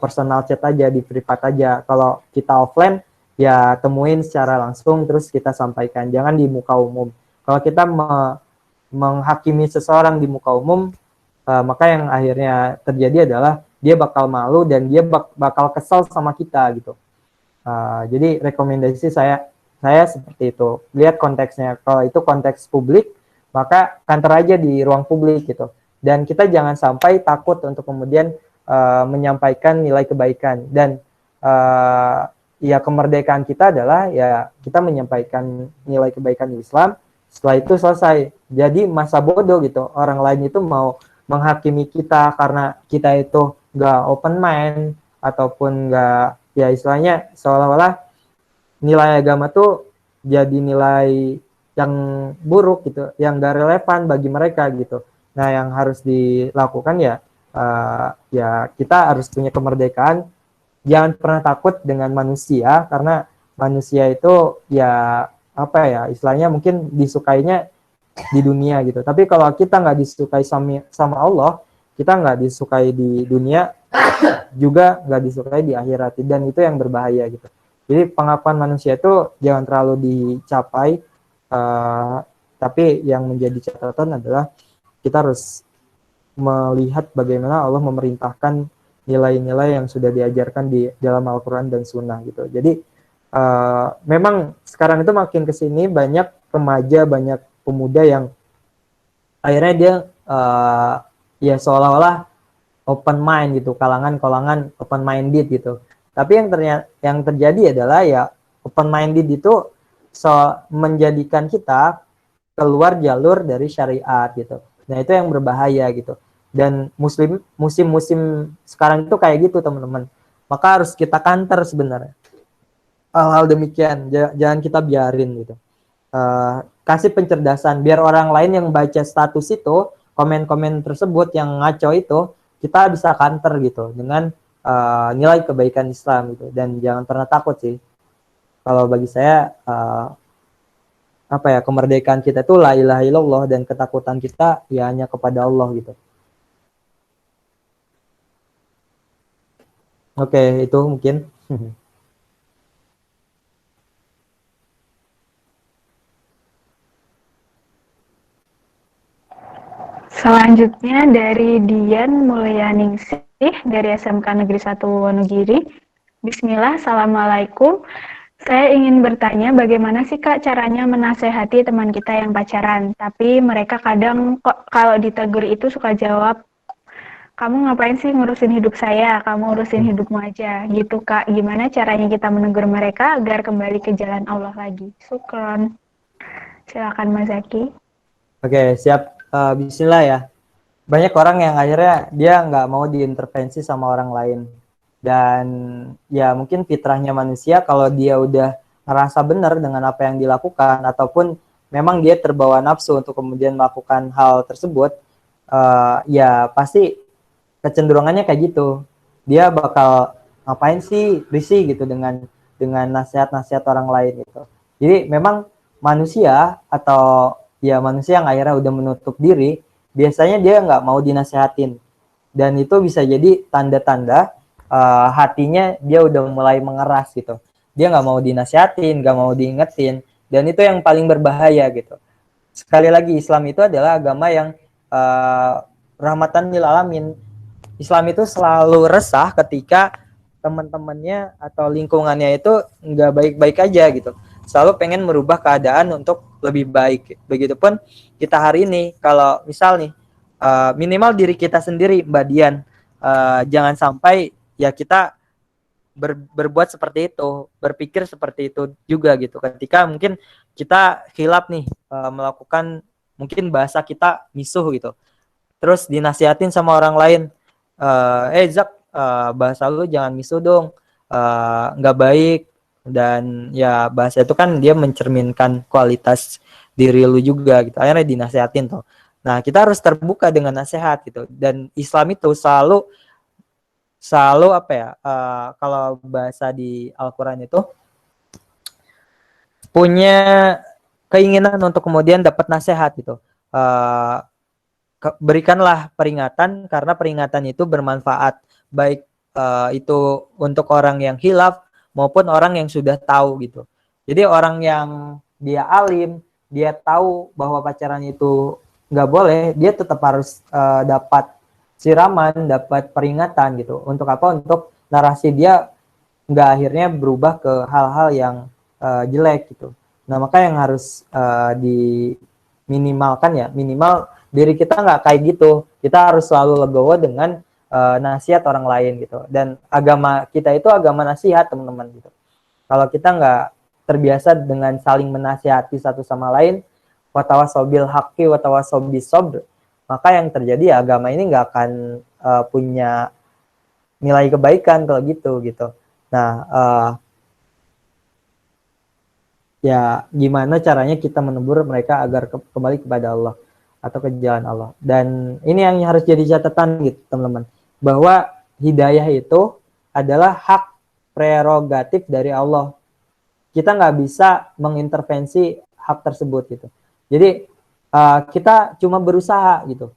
personal chat aja, di privat aja. Kalau kita offline, ya temuin secara langsung, terus kita sampaikan. Jangan di muka umum. Kalau kita menghakimi seseorang di muka umum, maka yang akhirnya terjadi adalah dia bakal malu dan dia bakal kesal sama kita gitu. Jadi rekomendasi saya seperti itu. Lihat konteksnya. Kalau itu konteks publik, maka kantor aja di ruang publik gitu. Dan kita jangan sampai takut untuk kemudian menyampaikan nilai kebaikan. Dan ya kemerdekaan kita adalah ya kita menyampaikan nilai kebaikan Islam. Setelah itu selesai. Jadi masa bodoh gitu. Orang lain itu mau menghakimi kita karena kita itu nggak open mind ataupun nggak, ya istilahnya seolah-olah nilai agama tuh jadi nilai yang buruk gitu, yang gak relevan bagi mereka gitu. Nah, yang harus dilakukan ya kita harus punya kemerdekaan. Jangan pernah takut dengan manusia, karena manusia itu ya apa ya istilahnya mungkin disukainya di dunia gitu. Tapi kalau kita nggak disukai sama Allah, kita nggak disukai di dunia, juga nggak disukai di akhirat, dan itu yang berbahaya gitu. Jadi pengakuan manusia itu jangan terlalu dicapai, tapi yang menjadi catatan adalah kita harus melihat bagaimana Allah memerintahkan nilai-nilai yang sudah diajarkan di dalam Al-Quran dan Sunnah gitu. Jadi memang sekarang itu makin kesini banyak remaja, banyak pemuda yang akhirnya dia ya seolah-olah open mind gitu, kalangan open minded gitu. Tapi yang terjadi adalah ya open minded itu menjadikan kita keluar jalur dari syariat gitu. Nah, itu yang berbahaya gitu. Dan musim sekarang itu kayak gitu, teman-teman. Maka harus kita counter sebenarnya. Hal-hal demikian jangan kita biarin gitu. Kasih pencerdasan biar orang lain yang baca status itu, komen-komen tersebut yang ngaco itu, kita bisa counter gitu dengan nilai kebaikan Islam gitu. Dan jangan pernah takut sih. Kalau bagi saya kemerdekaan kita itu la ilaha illallah, dan ketakutan kita ya hanya kepada Allah gitu. Oke, itu mungkin. Selanjutnya dari Dian Mulyaningsih dari SMK Negeri 1 Wonogiri. Bismillah, Assalamualaikum. Saya ingin bertanya bagaimana sih Kak caranya menasehati teman kita yang pacaran, tapi mereka kadang kok kalau ditegur itu suka jawab, kamu ngapain sih ngurusin hidup saya, kamu urusin hidupmu aja, gitu Kak. Gimana caranya kita menegur mereka agar kembali ke jalan Allah lagi? Syukron. Silakan Mas Zaki. Oke, siap. Bismillah ya. Banyak orang yang akhirnya dia nggak mau diintervensi sama orang lain. Dan ya mungkin fitrahnya manusia, kalau dia udah ngerasa benar dengan apa yang dilakukan, ataupun memang dia terbawa nafsu untuk kemudian melakukan hal tersebut, ya pasti kecenderungannya kayak gitu. Dia bakal ngapain sih risih gitu dengan nasihat-nasihat orang lain gitu. Jadi memang manusia atau ya manusia yang akhirnya udah menutup diri, biasanya dia nggak mau dinasehatin. Dan itu bisa jadi tanda-tanda hatinya dia udah mulai mengeras gitu. Dia nggak mau dinasehatin, nggak mau diingetin, dan itu yang paling berbahaya gitu. Sekali lagi, Islam itu adalah agama yang rahmatan lil alamin. Islam itu selalu resah ketika teman-temannya atau lingkungannya itu nggak baik-baik aja gitu. Selalu pengen merubah keadaan untuk lebih baik. Begitupun kita hari ini, kalau misal nih, minimal diri kita sendiri, Mbak Dian, jangan sampai ya kita berbuat seperti itu, berpikir seperti itu juga gitu. Ketika mungkin kita khilaf nih, melakukan mungkin bahasa kita misuh gitu, terus dinasihatin sama orang lain, Zak, bahasa lu jangan misuh dong, nggak baik. Dan ya bahasa itu kan dia mencerminkan kualitas diri lu juga gitu, akhirnya dinasihatin tuh. Nah, kita harus terbuka dengan nasihat gitu. Dan Islam itu selalu apa ya, kalau bahasa di Al-Quran itu punya keinginan untuk kemudian dapat nasihat gitu. Berikanlah peringatan karena peringatan itu bermanfaat, baik itu untuk orang yang hilaf maupun orang yang sudah tahu gitu. Jadi orang yang dia alim, dia tahu bahwa pacaran itu nggak boleh, dia tetap harus dapat siraman, dapat peringatan gitu. Untuk apa? Untuk narasi dia nggak akhirnya berubah ke hal-hal yang jelek gitu. Nah, maka yang harus diminimalkan ya, minimal diri kita nggak kayak gitu. Kita harus selalu legowo dengan nasihat orang lain gitu. Dan agama kita itu agama nasihat, teman-teman gitu. Kalau kita nggak terbiasa dengan saling menasihati satu sama lain, watawasobil haqqi watawasobis sobr, maka yang terjadi ya agama ini nggak akan punya nilai kebaikan kalau gitu. Nah, ya gimana caranya kita menegur mereka agar kembali kepada Allah atau ke jalan Allah. Dan ini yang harus jadi catatan gitu, teman-teman, bahwa hidayah itu adalah hak prerogatif dari Allah. Kita nggak bisa mengintervensi hak tersebut gitu. Jadi kita cuma berusaha gitu,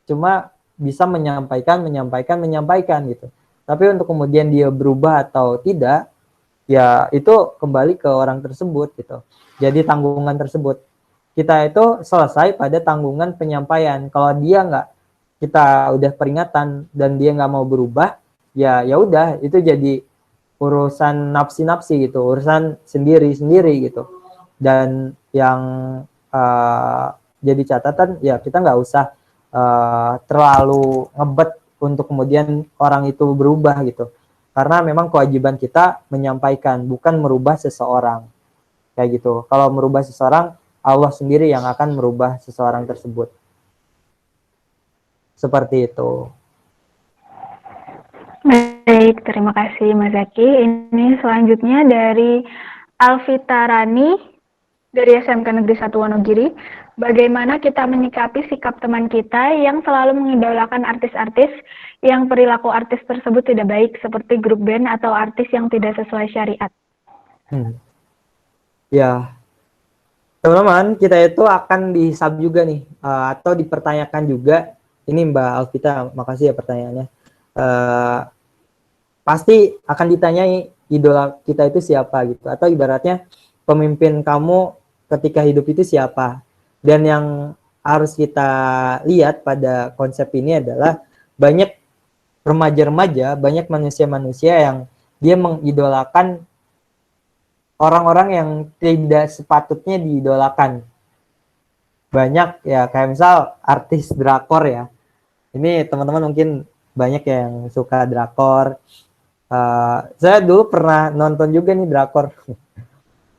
cuma bisa menyampaikan gitu. Tapi untuk kemudian dia berubah atau tidak, ya itu kembali ke orang tersebut gitu. Jadi tanggungan tersebut, kita itu selesai pada tanggungan penyampaian. Kalau dia nggak, kita udah peringatan dan dia nggak mau berubah, ya udah, itu jadi urusan nafsi gitu, urusan sendiri gitu. Dan yang jadi catatan ya, kita nggak usah terlalu ngebet untuk kemudian orang itu berubah gitu, karena memang kewajiban kita menyampaikan, bukan merubah seseorang kayak gitu. Kalau merubah seseorang, Allah sendiri yang akan merubah seseorang tersebut. Seperti itu. Baik, terima kasih Mas Zaki. Ini selanjutnya dari Alvita Rani dari SMK Negeri 1 Wonogiri. Bagaimana kita menyikapi sikap teman kita yang selalu mengidolakan artis-artis yang perilaku artis tersebut tidak baik, seperti grup band atau artis yang tidak sesuai syariat? Ya, teman-teman, kita itu akan dihisab juga nih, atau dipertanyakan juga. Ini Mbak Alvita, makasih ya pertanyaannya. Pasti akan ditanyai idola kita itu siapa gitu, atau ibaratnya pemimpin kamu ketika hidup itu siapa. Dan yang harus kita lihat pada konsep ini adalah banyak remaja-remaja, banyak manusia-manusia yang dia mengidolakan orang-orang yang tidak sepatutnya diidolakan. Banyak ya, kayak misal artis drakor ya. Ini teman-teman mungkin banyak yang suka drakor. Saya dulu pernah nonton juga nih drakor.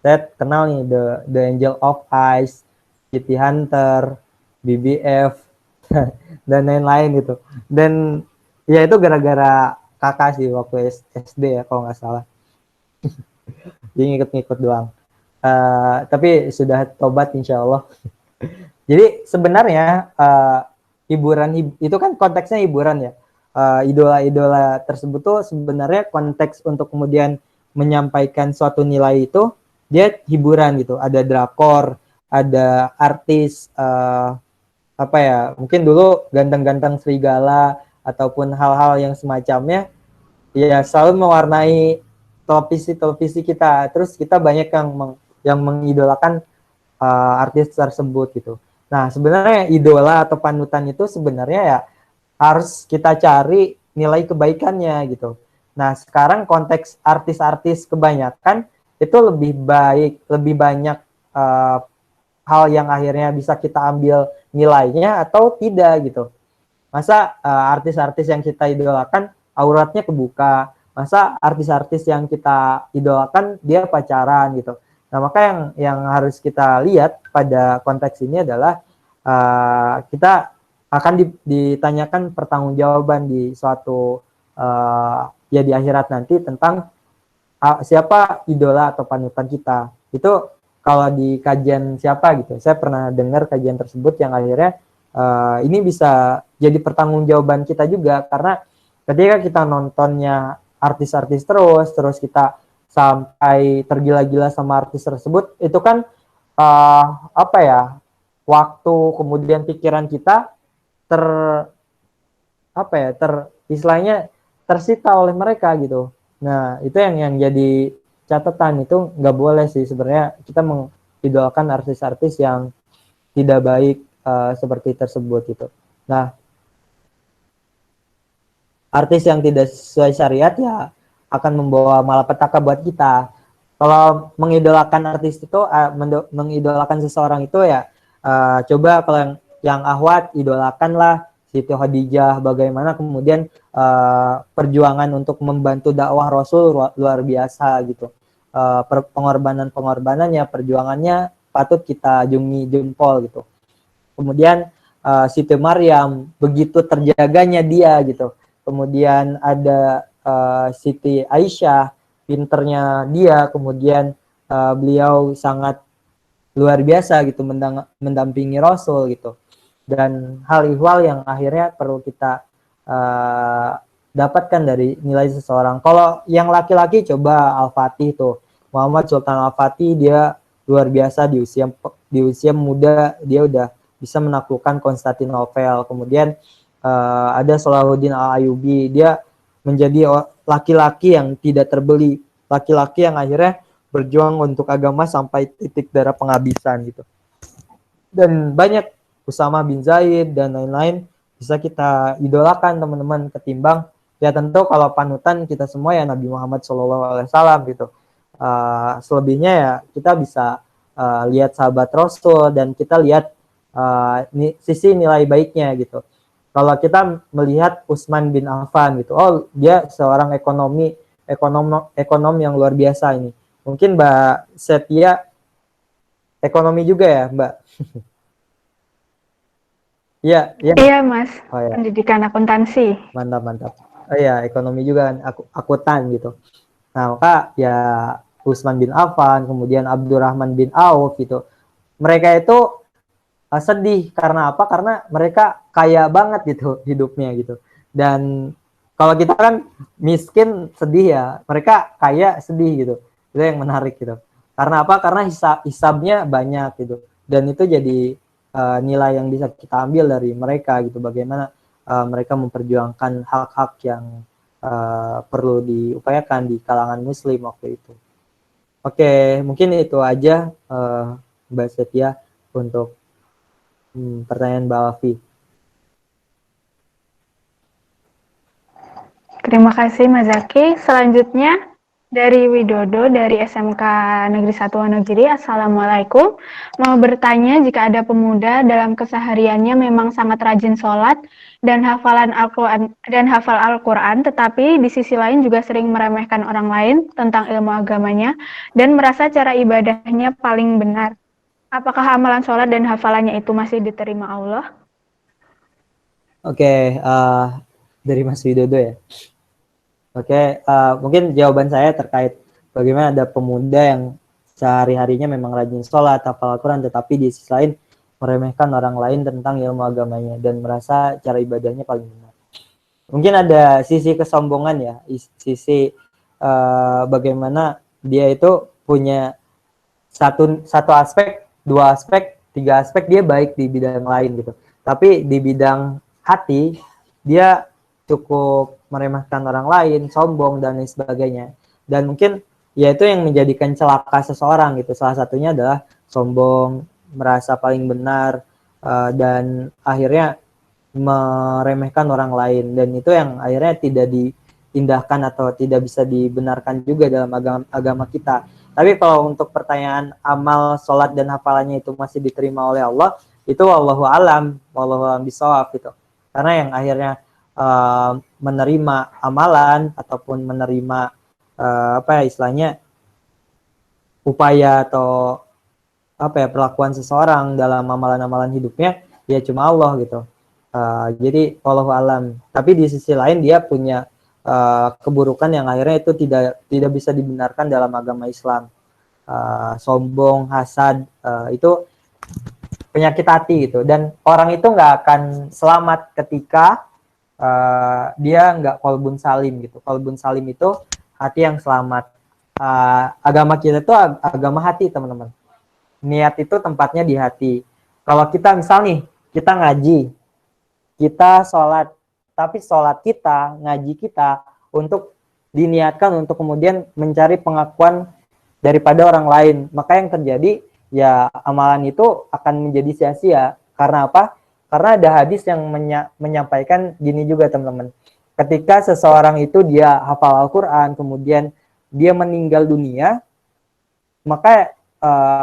Saya kenal nih The Angel of Ice, City Hunter, BBF, dan lain-lain gitu. Dan ya itu gara-gara kakak sih waktu SD ya kalau nggak salah. Dia ngikut-ngikut doang. Tapi sudah tobat insya Allah. Jadi sebenarnya hiburan itu kan konteksnya hiburan ya. Idola-idola tersebut tuh sebenarnya konteks untuk kemudian menyampaikan suatu nilai itu, dia hiburan gitu. Ada drakor, ada artis apa ya, mungkin dulu ganteng-ganteng serigala ataupun hal-hal yang semacamnya, ya selalu mewarnai televisi kita. Terus kita banyak yang mengidolakan artis tersebut gitu. Nah, sebenarnya idola atau panutan itu sebenarnya ya harus kita cari nilai kebaikannya gitu. Nah, sekarang konteks artis-artis kebanyakan itu lebih banyak hal yang akhirnya bisa kita ambil nilainya atau tidak gitu. Masa artis-artis yang kita idolakan auratnya kebuka, masa artis-artis yang kita idolakan dia pacaran gitu. Nah, maka yang harus kita lihat pada konteks ini adalah kita akan ditanyakan pertanggungjawaban di suatu ya di akhirat nanti tentang siapa idola atau panutan kita. Itu kalau di kajian siapa gitu. Saya pernah dengar kajian tersebut yang akhirnya ini bisa jadi pertanggungjawaban kita juga, karena ketika kita nontonnya artis-artis terus kita sampai tergila-gila sama artis tersebut, itu kan apa ya, waktu kemudian pikiran kita istilahnya tersita oleh mereka gitu. Nah, itu yang jadi catatan, itu nggak boleh sih sebenarnya kita mengidolakan artis-artis yang tidak baik seperti tersebut gitu. Nah, artis yang tidak sesuai syariat ya akan membawa malapetaka buat kita. Kalau mengidolakan artis itu, mengidolakan seseorang itu ya coba kalau yang Ahwat idolakanlah Siti Khadijah, bagaimana kemudian perjuangan untuk membantu dakwah Rasul luar biasa gitu. Pengorbanannya, perjuangannya patut kita jungi jempol gitu. Kemudian Siti Maryam, begitu terjaganya dia gitu. Kemudian ada Siti Aisyah, pinternya dia, kemudian beliau sangat luar biasa gitu mendampingi Rasul gitu. Dan hal ihwal yang akhirnya perlu kita dapatkan dari nilai seseorang. Kalau yang laki-laki coba Al-Fatih tuh, Muhammad Sultan Al-Fatih, dia luar biasa di usia muda dia udah bisa menaklukkan Konstantinopel. Kemudian ada Salahuddin Al-Ayyubi, dia menjadi laki-laki yang tidak terbeli, laki-laki yang akhirnya berjuang untuk agama sampai titik darah penghabisan gitu. Dan banyak, Usama bin Zaid dan lain-lain bisa kita idolakan teman-teman, ketimbang ya tentu kalau panutan kita semua ya Nabi Muhammad SAW gitu. Selebihnya ya kita bisa lihat sahabat Rasul dan kita lihat sisi nilai baiknya gitu. Kalau kita melihat Utsman bin Affan gitu, oh dia seorang ekonom yang luar biasa ini. Mungkin Mbak Setia ekonomi juga ya, Mbak? Iya, iya. Iya, Mas. Oh, ya. Pendidikan akuntansi. Mantap. Oh iya, ekonomi juga kan, akuntan gitu. Nah, maka ya Utsman bin Affan, kemudian Abdurrahman bin Auf gitu. Mereka itu sedih karena apa? Karena mereka kaya banget gitu hidupnya gitu. Dan kalau kita kan miskin sedih ya, mereka kaya sedih gitu. Itu yang menarik gitu. Karena apa? Karena hisabnya banyak gitu. Dan itu jadi nilai yang bisa kita ambil dari mereka gitu. Bagaimana mereka memperjuangkan hak-hak yang perlu diupayakan di kalangan Muslim waktu itu. Oke, mungkin itu aja Mbak Setia untuk pertanyaan Mbak Alfi. Terima kasih Mas Zaki. Selanjutnya dari Widodo dari SMK Negeri 1 Wonogiri. Assalamualaikum. Mau bertanya, jika ada pemuda dalam kesehariannya memang sangat rajin sholat dan hafal Al-Quran, tetapi di sisi lain juga sering meremehkan orang lain tentang ilmu agamanya dan merasa cara ibadahnya paling benar. Apakah amalan sholat dan hafalannya itu masih diterima Allah? Oke, dari Mas Widodo ya. Oke, mungkin jawaban saya terkait bagaimana ada pemuda yang sehari-harinya memang rajin sholat, hafal Al-Quran, tetapi di sisi lain meremehkan orang lain tentang ilmu agamanya dan merasa cara ibadahnya paling benar. Mungkin ada sisi kesombongan ya, sisi bagaimana dia itu punya satu aspek, dua aspek, tiga aspek dia baik di bidang lain gitu. Tapi di bidang hati dia cukup meremehkan orang lain, sombong dan lain sebagainya. Dan mungkin ya itu yang menjadikan celaka seseorang gitu. Salah satunya adalah sombong, merasa paling benar, dan akhirnya meremehkan orang lain, dan itu yang akhirnya tidak diindahkan atau tidak bisa dibenarkan juga dalam agama kita. Tapi kalau untuk pertanyaan amal, sholat dan hafalannya itu masih diterima oleh Allah, itu wallahu alam bisawab gitu. Karena yang akhirnya menerima amalan ataupun menerima apa ya istilahnya upaya atau apa ya perlakuan seseorang dalam amalan-amalan hidupnya ya cuma Allah gitu. Jadi wallahu alam. Tapi di sisi lain dia punya keburukan yang akhirnya itu tidak bisa dibenarkan dalam agama Islam. Sombong, hasad, itu penyakit hati gitu. Dan orang itu nggak akan selamat ketika dia nggak qalbun salim gitu. Qalbun salim itu hati yang selamat. Agama kita itu agama hati, teman-teman. Niat itu tempatnya di hati. Kalau kita misal nih, kita ngaji, kita sholat, tapi sholat kita, ngaji kita untuk diniatkan untuk kemudian mencari pengakuan daripada orang lain. Maka yang terjadi ya amalan itu akan menjadi sia-sia. Karena apa? Karena ada hadis yang menyampaikan gini juga, teman-teman. Ketika seseorang itu dia hafal Al-Quran, kemudian dia meninggal dunia, maka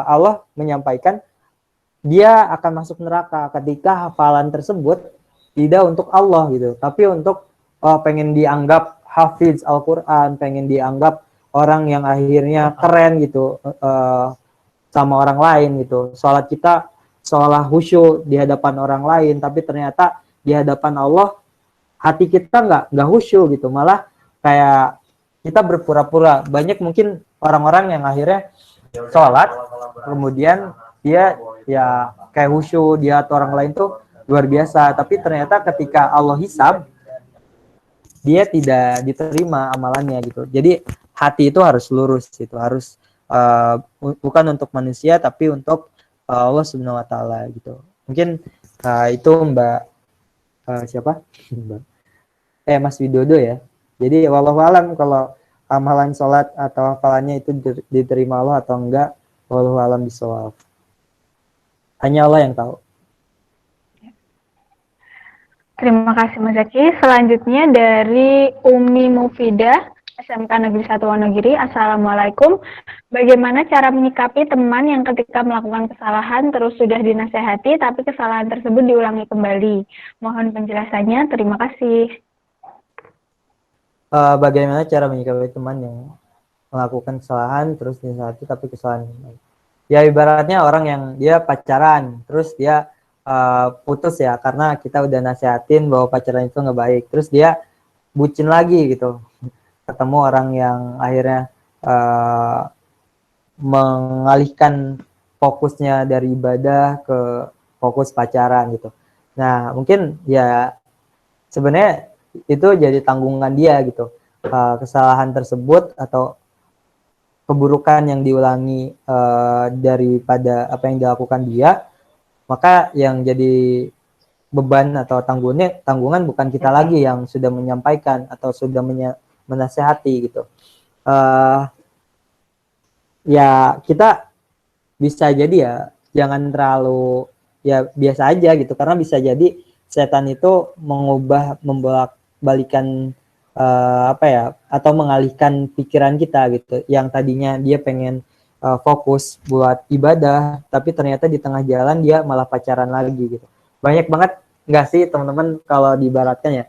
Allah menyampaikan dia akan masuk neraka ketika hafalan tersebut tidak untuk Allah gitu, tapi untuk pengen dianggap hafiz Al-Quran, pengen dianggap orang yang akhirnya keren gitu sama orang lain gitu. Sholat kita seolah khusyuk di hadapan orang lain, tapi ternyata di hadapan Allah hati kita nggak khusyuk gitu, malah kayak kita berpura-pura. Banyak mungkin orang-orang yang akhirnya sholat, kemudian dia ya kayak khusyuk, dia atau orang lain tuh luar biasa, tapi ternyata ketika Allah hisab dia tidak diterima amalannya gitu. Jadi hati itu harus lurus gitu, harus bukan untuk manusia tapi untuk Allah Subhanahu wa taala gitu. Mungkin itu Mbak siapa? Mbak Mas Widodo ya. Jadi wallahu alam kalau amalan sholat atau hafalannya itu diterima Allah atau enggak, wallahu alam bisawab. Hanya Allah yang tahu. Terima kasih Mas Zaki. Selanjutnya dari Umi Mufidah, SMK Negeri 1 Wonogiri. Assalamualaikum. Bagaimana cara menyikapi teman yang ketika melakukan kesalahan terus sudah dinasehati tapi kesalahan tersebut diulangi kembali? Mohon penjelasannya. Terima kasih. Bagaimana cara menyikapi teman yang melakukan kesalahan terus dinasehati tapi kesalahan? Ya ibaratnya orang yang dia pacaran terus dia putus ya karena kita udah nasihatin bahwa pacaran itu nggak baik, terus dia bucin lagi gitu, ketemu orang yang akhirnya mengalihkan fokusnya dari ibadah ke fokus pacaran gitu. Nah mungkin ya sebenarnya itu jadi tanggungan dia gitu, kesalahan tersebut atau keburukan yang diulangi daripada apa yang dilakukan dia, maka yang jadi beban atau tanggungan bukan kita lagi yang sudah menyampaikan atau sudah menasehati gitu. Ya kita bisa jadi ya jangan terlalu ya biasa aja gitu, karena bisa jadi setan itu membolak-balikan apa ya atau mengalihkan pikiran kita gitu, yang tadinya dia pengen fokus buat ibadah tapi ternyata di tengah jalan dia malah pacaran lagi gitu. Banyak banget nggak sih teman-teman kalau diibaratkan ya,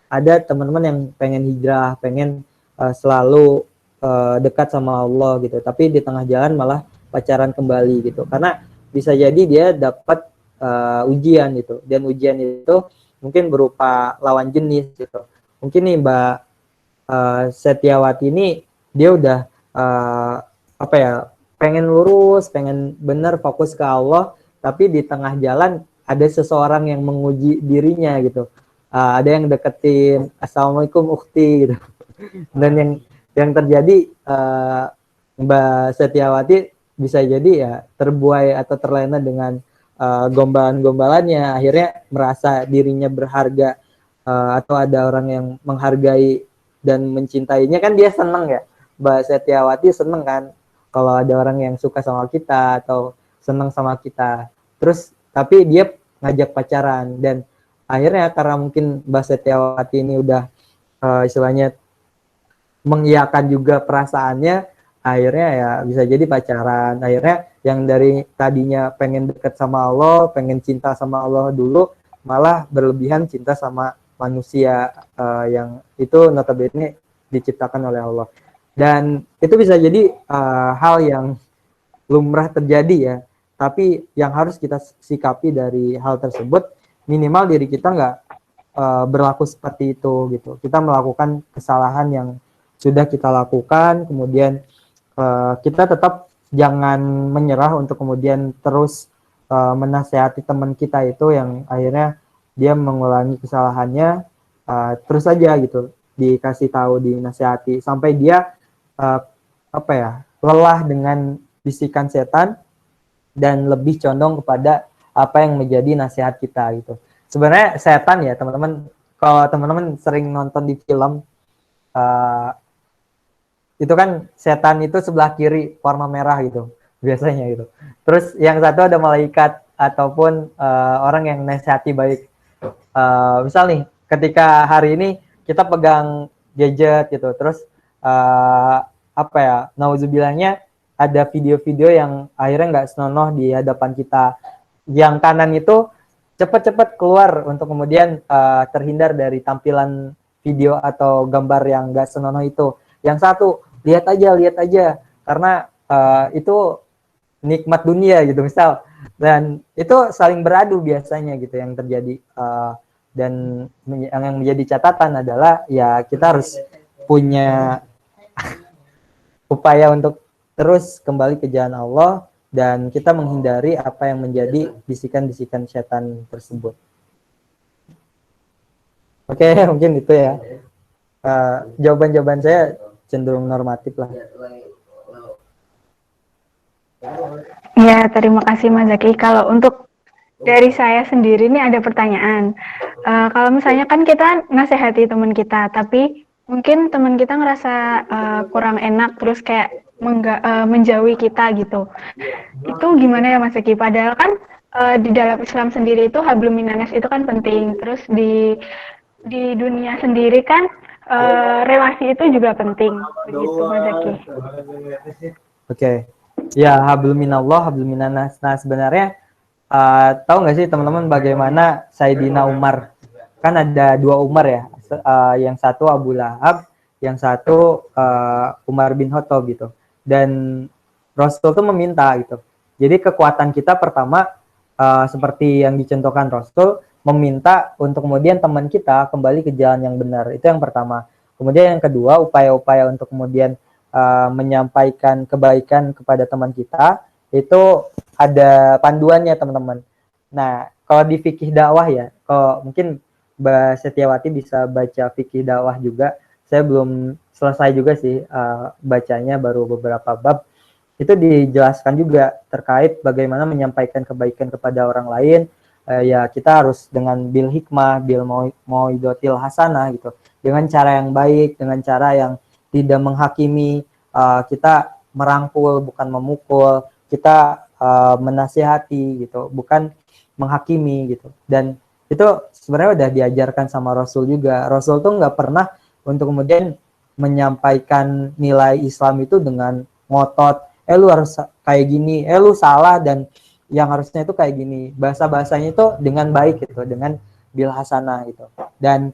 ada teman-teman yang pengen hijrah, pengen selalu dekat sama Allah gitu, tapi di tengah jalan malah pacaran kembali gitu, karena bisa jadi dia dapat ujian gitu, dan ujian itu mungkin berupa lawan jenis gitu. Mungkin nih Mbak Setiawati ini dia udah apa ya pengen lurus, pengen bener fokus ke Allah, tapi di tengah jalan ada seseorang yang menguji dirinya gitu. Ada yang deketin, assalamualaikum ukhti gitu. Dan yang terjadi Mbak Setiawati bisa jadi ya terbuai atau terlena dengan gombalan-gombalannya, akhirnya merasa dirinya berharga, atau ada orang yang menghargai dan mencintainya, kan dia seneng ya. Mbak Setiawati seneng kan kalau ada orang yang suka sama kita atau seneng sama kita, terus tapi dia ngajak pacaran, dan akhirnya karena mungkin Mbak Setiawati ini udah istilahnya mengiyakan juga perasaannya, akhirnya ya bisa jadi pacaran. Akhirnya yang dari tadinya pengen deket sama Allah, pengen cinta sama Allah dulu, malah berlebihan cinta sama manusia yang itu notabene diciptakan oleh Allah. Dan itu bisa jadi hal yang lumrah terjadi ya. Tapi yang harus kita sikapi dari hal tersebut, minimal diri kita nggak berlaku seperti itu gitu. Kita melakukan kesalahan yang sudah kita lakukan, kemudian kita tetap jangan menyerah untuk kemudian terus menasehati teman kita itu yang akhirnya dia mengulangi kesalahannya, terus saja gitu dikasih tahu, dinasehati sampai dia lelah dengan bisikan setan dan lebih condong kepada apa yang menjadi nasihat kita gitu. Sebenarnya setan ya teman-teman, kalau teman-teman sering nonton di film itu kan setan itu sebelah kiri warna merah gitu biasanya gitu. Terus yang satu ada malaikat ataupun orang yang nasihati baik. Misal nih ketika hari ini kita pegang gadget gitu, terus nauzubillahnya ada video-video yang akhirnya nggak senonoh di hadapan kita. Yang kanan itu cepat-cepat keluar untuk kemudian terhindar dari tampilan video atau gambar yang nggak senonoh itu. Yang satu lihat aja karena itu nikmat dunia gitu misal, dan itu saling beradu biasanya gitu yang terjadi. Dan yang menjadi catatan adalah ya kita harus punya upaya untuk terus kembali ke jalan Allah dan kita menghindari apa yang menjadi bisikan-bisikan setan tersebut. Oke, mungkin itu ya. Jawaban-jawaban saya cenderung normatif lah. Ya, terima kasih Mas Zaki. Kalau untuk dari saya sendiri nih ada pertanyaan. Kalau misalnya kan kita nasihati teman kita, tapi mungkin teman kita ngerasa kurang enak, terus kayak menjauhi kita gitu. Itu gimana ya Mas Zaki? Padahal kan di dalam Islam sendiri itu hablum minanas itu kan penting. Terus di dunia sendiri kan relasi itu juga penting. Begitu Mas Zaki. Oke. Ya, hablum minallah, hablum minanas. Nah, sebenarnya tahu nggak sih teman-teman bagaimana Sayyidina Umar? Kan ada dua Umar ya. Yang satu Abu Lahab, yang satu Umar bin Khattab gitu. Dan Rasul tuh meminta gitu. Jadi kekuatan kita pertama seperti yang dicontohkan Rasul, meminta untuk kemudian teman kita kembali ke jalan yang benar. Itu yang pertama. Kemudian yang kedua, upaya-upaya untuk kemudian menyampaikan kebaikan kepada teman kita itu ada panduannya teman-teman. Nah, kalau di fikih dakwah ya, kalau mungkin Mbak Setiawati bisa baca fikih dakwah juga. Saya belum selesai juga sih bacanya, baru beberapa bab. Itu dijelaskan juga terkait bagaimana menyampaikan kebaikan kepada orang lain. Ya kita harus dengan bil hikmah, bil mau'idotil hasanah gitu. Dengan cara yang baik, dengan cara yang tidak menghakimi, kita merangkul bukan memukul, kita menasihati gitu, bukan menghakimi gitu. Dan itu sebenarnya udah diajarkan sama Rasul juga. Rasul tuh nggak pernah untuk kemudian menyampaikan nilai Islam itu dengan ngotot, lu harus kayak gini, lu salah dan yang harusnya itu kayak gini. Bahasa-bahasanya itu dengan baik gitu, dengan bil hasanah gitu. Dan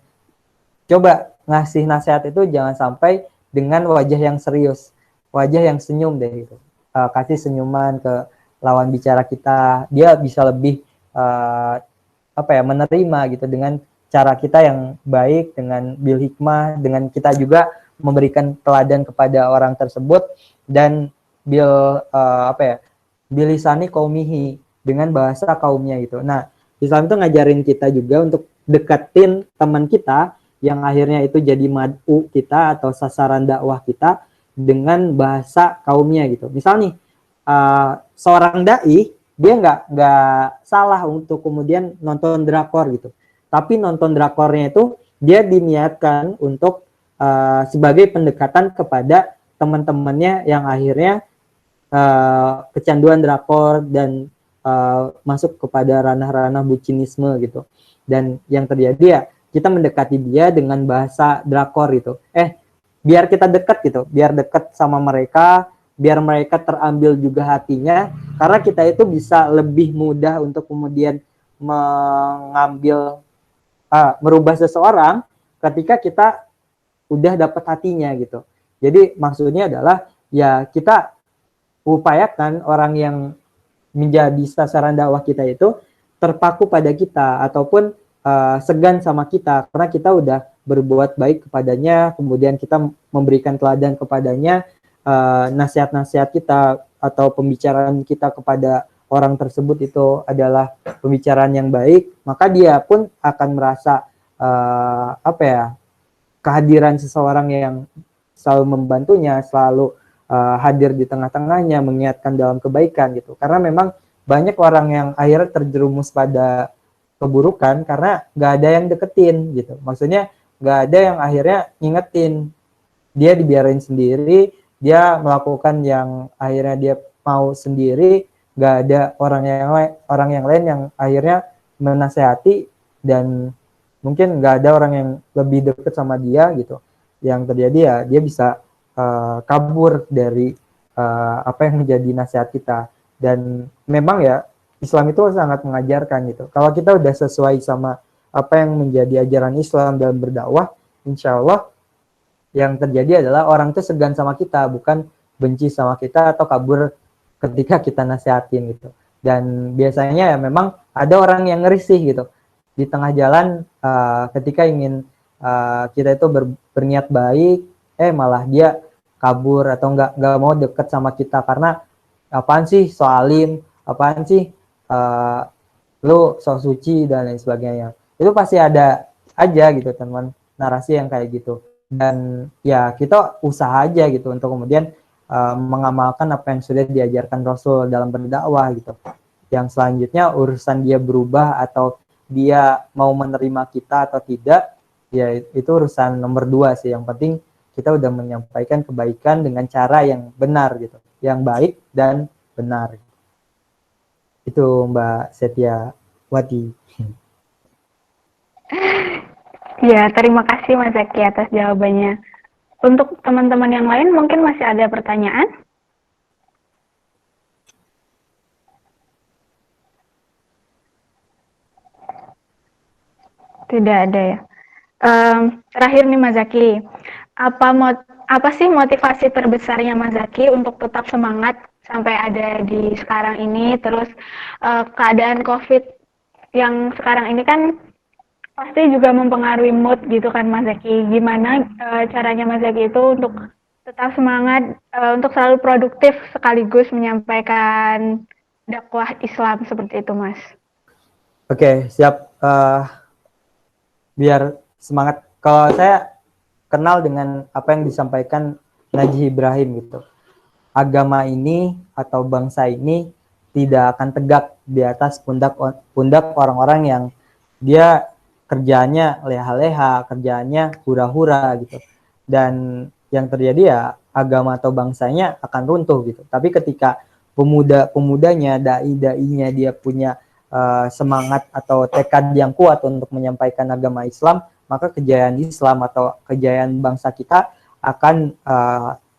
coba ngasih nasihat itu jangan sampai dengan wajah yang serius, wajah yang senyum deh gitu. Kasih senyuman ke lawan bicara kita, dia bisa lebih menerima gitu dengan cara kita yang baik, dengan bil hikmah, dengan kita juga memberikan teladan kepada orang tersebut dan bilisani qaumihi, dengan bahasa kaumnya gitu. Nah, Islam itu ngajarin kita juga untuk deketin teman kita yang akhirnya itu jadi mad'u kita atau sasaran dakwah kita dengan bahasa kaumnya gitu. Misal nih, seorang dai dia nggak salah untuk kemudian nonton drakor gitu. Tapi nonton drakornya itu dia diniatkan untuk sebagai pendekatan kepada teman-temannya yang akhirnya kecanduan drakor dan masuk kepada ranah-ranah bucinisme gitu. Dan yang terjadi ya kita mendekati dia dengan bahasa drakor gitu. Biar kita dekat gitu, biar dekat sama mereka, biar mereka terambil juga hatinya, karena kita itu bisa lebih mudah untuk kemudian merubah seseorang ketika kita udah dapat hatinya gitu. Jadi maksudnya adalah ya kita upayakan orang yang menjadi sasaran dakwah kita itu terpaku pada kita ataupun segan sama kita karena kita udah berbuat baik kepadanya, kemudian kita memberikan teladan kepadanya, nasihat-nasihat kita atau pembicaraan kita kepada orang tersebut itu adalah pembicaraan yang baik, maka dia pun akan merasa kehadiran seseorang yang selalu membantunya, selalu hadir di tengah-tengahnya, mengingatkan dalam kebaikan gitu. Karena memang banyak orang yang akhirnya terjerumus pada keburukan karena nggak ada yang deketin gitu. Maksudnya nggak ada yang akhirnya ngingetin. Dia dibiarin sendiri, dia melakukan yang akhirnya dia mau sendiri, nggak ada orang yang lain yang akhirnya menasehati, dan mungkin nggak ada orang yang lebih dekat sama dia gitu. Yang terjadi ya dia bisa kabur dari apa yang menjadi nasihat kita. Dan memang ya Islam itu sangat mengajarkan gitu. Kalau kita udah sesuai sama apa yang menjadi ajaran Islam dalam berdakwah, insya Allah yang terjadi adalah orang itu segan sama kita, bukan benci sama kita atau kabur ketika kita nasihatin gitu. Dan biasanya ya memang ada orang yang ngerisih gitu di tengah jalan ketika ingin kita itu berniat baik, malah dia kabur atau nggak mau deket sama kita karena apaan sih soalim, apaan sih lu sok suci dan lain sebagainya. Itu pasti ada aja gitu teman narasi yang kayak gitu. Dan ya kita usaha aja gitu untuk kemudian mengamalkan apa yang sudah diajarkan Rasul dalam berdakwah gitu. Yang selanjutnya urusan dia berubah atau dia mau menerima kita atau tidak, ya itu urusan nomor 2 sih. Yang penting kita udah menyampaikan kebaikan dengan cara yang benar gitu, yang baik dan benar. Itu Mbak Setiawati. Ya, terima kasih Mas Zaki atas jawabannya. Untuk teman-teman yang lain mungkin masih ada pertanyaan? Tidak ada ya. Terakhir nih Mas Zaki, apa sih motivasi terbesarnya Mas Zaki untuk tetap semangat sampai ada di sekarang ini? Terus keadaan COVID yang sekarang ini kan pasti juga mempengaruhi mood gitu kan Mas Zaki. Gimana caranya Mas Zaki itu untuk tetap semangat, untuk selalu produktif sekaligus menyampaikan dakwah Islam seperti itu Mas? Oke, siap. Biar semangat. Kalau saya kenal dengan apa yang disampaikan Najih Ibrahim gitu. Agama ini atau bangsa ini tidak akan tegak di atas pundak orang-orang yang dia kerjaannya leha-leha, kerjaannya hura-hura gitu. Dan yang terjadi ya agama atau bangsanya akan runtuh gitu. Tapi ketika pemuda-pemudanya, dai-dainya dia punya semangat atau tekad yang kuat untuk menyampaikan agama Islam, maka kejayaan Islam atau kejayaan bangsa kita akan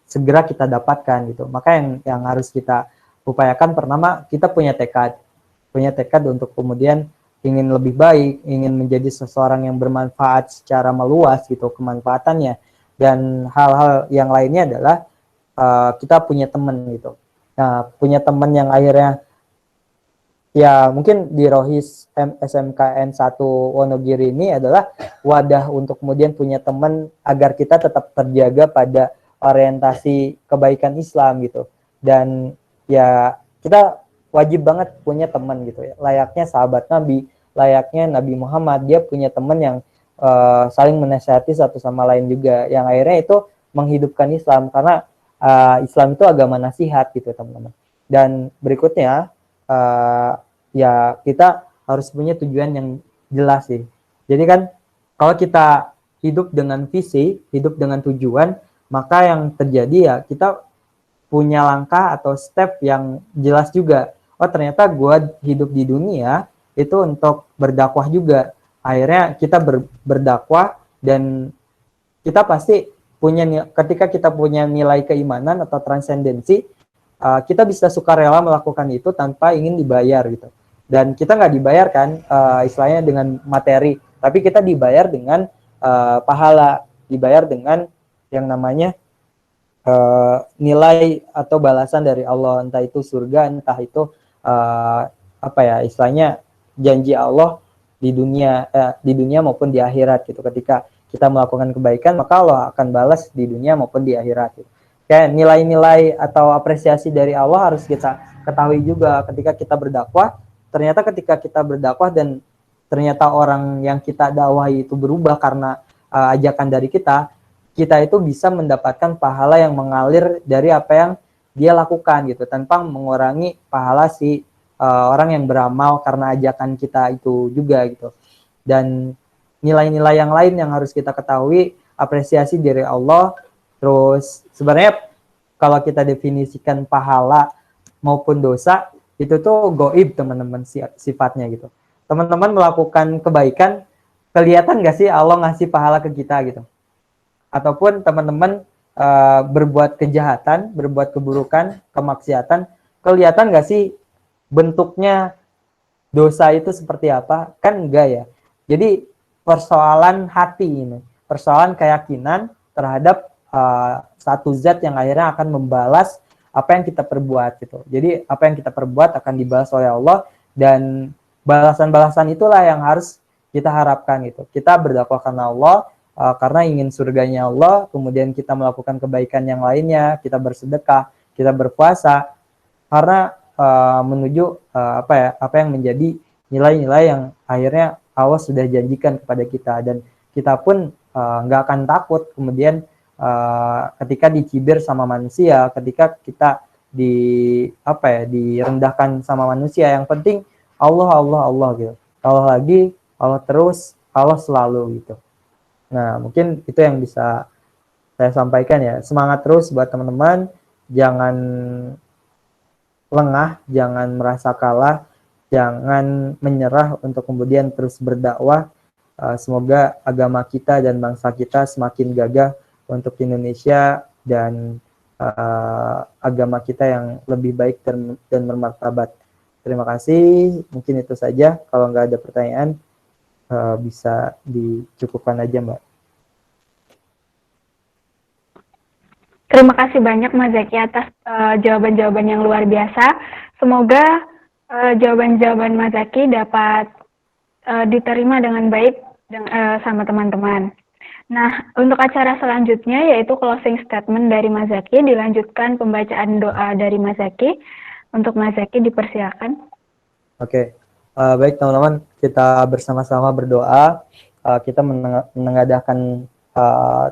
segera kita dapatkan gitu. Maka yang harus kita upayakan pertama, kita punya tekad untuk kemudian ingin lebih baik, ingin menjadi seseorang yang bermanfaat secara meluas gitu kemanfaatannya. Dan hal-hal yang lainnya adalah kita punya teman gitu. Nah, punya teman yang akhirnya ya mungkin di Rohis SMKN 1 Wonogiri ini adalah wadah untuk kemudian punya teman agar kita tetap terjaga pada orientasi kebaikan Islam gitu. Dan ya kita wajib banget punya teman gitu ya. Layaknya sahabat Nabi, layaknya Nabi Muhammad, dia punya teman yang saling menasihati satu sama lain juga. Yang akhirnya itu menghidupkan Islam karena Islam itu agama nasihat gitu teman-teman. Dan berikutnya ya kita harus punya tujuan yang jelas sih. Jadi kan kalau kita hidup dengan visi, hidup dengan tujuan, maka yang terjadi ya kita punya langkah atau step yang jelas juga oh ternyata gue hidup di dunia itu untuk berdakwah juga. Akhirnya kita berdakwah, dan kita pasti ketika kita punya nilai keimanan atau transendensi, kita bisa sukarela melakukan itu tanpa ingin dibayar gitu. Dan kita nggak dibayar kan, istilahnya dengan materi, tapi kita dibayar dengan pahala, dibayar dengan yang namanya nilai atau balasan dari Allah, entah itu surga, entah itu apa ya istilahnya janji Allah di dunia maupun di akhirat gitu. Ketika kita melakukan kebaikan, maka Allah akan balas di dunia maupun di akhirat gitu. Kayak nilai-nilai atau apresiasi dari Allah harus kita ketahui juga ketika kita berdakwah. Ternyata ketika kita berdakwah dan ternyata orang yang kita dakwahi itu berubah karena ajakan dari kita itu bisa mendapatkan pahala yang mengalir dari apa yang dia lakukan gitu, tanpa mengurangi pahala si orang yang beramal karena ajakan kita itu juga gitu. Dan nilai-nilai yang lain yang harus kita ketahui, apresiasi dari Allah. Terus sebenarnya kalau kita definisikan pahala maupun dosa, itu tuh goib teman-teman sifatnya gitu. Teman-teman melakukan kebaikan, kelihatan gak sih Allah ngasih pahala ke kita gitu? Ataupun teman-teman berbuat kejahatan, berbuat keburukan, kemaksiatan, kelihatan gak sih bentuknya dosa itu seperti apa? Kan enggak ya. Jadi persoalan hati ini, persoalan keyakinan terhadap satu zat yang akhirnya akan membalas apa yang kita perbuat gitu. Jadi apa yang kita perbuat akan dibalas oleh Allah, dan balasan-balasan itulah yang harus kita harapkan gitu. Kita berdakwah karena Allah, karena ingin surganya Allah, kemudian kita melakukan kebaikan yang lainnya, kita bersedekah, kita berpuasa, karena menuju apa yang menjadi nilai-nilai yang akhirnya Allah sudah janjikan kepada kita, dan kita pun nggak akan takut kemudian ketika dicibir sama manusia, ketika kita direndahkan sama manusia. Yang penting Allah gitu. Allah lagi, Allah terus, Allah selalu gitu. Nah, mungkin itu yang bisa saya sampaikan ya. Semangat terus buat teman-teman, jangan lengah, jangan merasa kalah, jangan menyerah untuk kemudian terus berdakwah. Semoga agama kita dan bangsa kita semakin gagah untuk Indonesia, dan agama kita yang lebih baik dan bermartabat. Terima kasih. Mungkin itu saja. Kalau nggak ada pertanyaan, bisa dicukupkan aja, Mbak. Terima kasih banyak Mas Zaki atas jawaban-jawaban yang luar biasa. Semoga jawaban-jawaban Mas Zaki dapat diterima dengan baik sama teman-teman. Nah, untuk acara selanjutnya yaitu closing statement dari Mas Zaki, dilanjutkan pembacaan doa dari Mas Zaki. Untuk Mas Zaki dipersilakan. Oke. Baik teman-teman, kita bersama-sama berdoa. Kita menengadahkan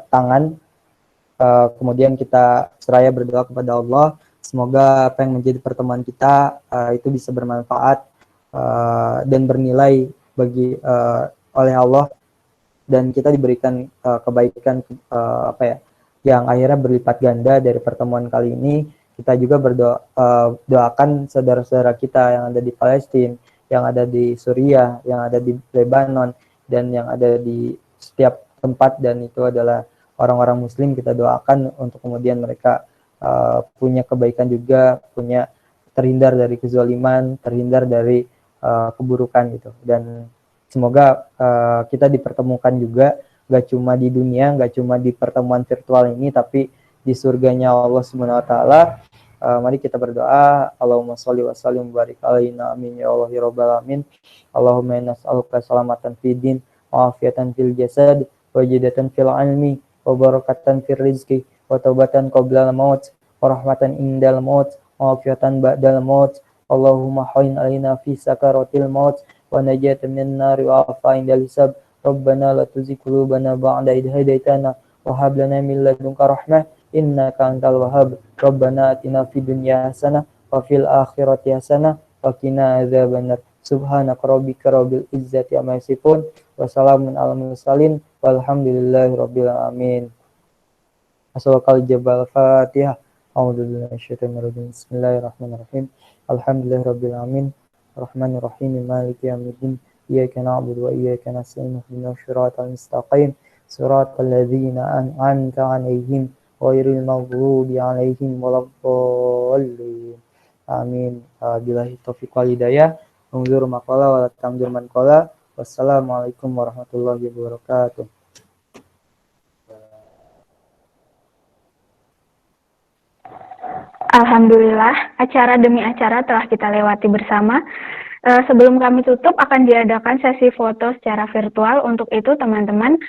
tangan, kemudian kita seraya berdoa kepada Allah. Semoga apa yang menjadi pertemuan kita itu bisa bermanfaat dan bernilai oleh Allah, dan kita diberikan kebaikan yang akhirnya berlipat ganda dari pertemuan kali ini. Kita juga doakan saudara-saudara kita yang ada di Palestina, yang ada di Suriah, yang ada di Lebanon, dan yang ada di setiap tempat, dan itu adalah orang-orang Muslim. Kita doakan untuk kemudian mereka punya kebaikan juga, terhindar dari kezaliman, terhindar dari keburukan gitu. Dan semoga kita dipertemukan juga, gak cuma di dunia, gak cuma di pertemuan virtual ini, tapi di surganya Allah Subhanahu wa taala. Mari kita berdoa. Allahumma sholli wa sallim barik alaina, amin ya Allah ya rabbal alamin. Allahumma inna nas'aluka salamatan fid din wa afiatan fil jasad wa jidatan fil ilmi wa barakatan fil rizqi wa taubatan qabla al-maut wa rahmatan indal maut wa afiatan ba'dal maut. Allahumma hain alaina fi sakaratil maut wa najatan minan nar wa afa indal hisab. Rabbana la tuzigh qulubana ba'da idh hadaitana wa hab lana min ladunka rahmah innaka antal wahhab. Rabbana atina fid dunya hasanah wa fil akhirati hasanah wa qina adzabannar. Subhanaka rabbika rabbil izzati amma yasifun wa salamun alal mursalin walhamdulillahi rabbil alamin. Asal jabal Fatihah. A'udzu billahi minasyaitonir rajim. Bismillahirrahmanirrahim. Alhamdulillahirabbil alamin. Arrahmanir rahim. Maliki yaumiddin. Iyyaka na'budu wa iyyaka nasta'in. Ihdinas siratal mustaqim. Siratal ladzina an'amta 'alaihim ghairil maghdubi 'alaihim waladdallin. Amin. Billahi taufiq wal hidayah. Unzur maqala wa tamdur man qala. Wassalamualaikum warahmatullahi wabarakatuh. Alhamdulillah, acara demi acara telah kita lewati bersama. Sebelum kami tutup, akan diadakan sesi foto secara virtual. Untuk itu, teman-teman,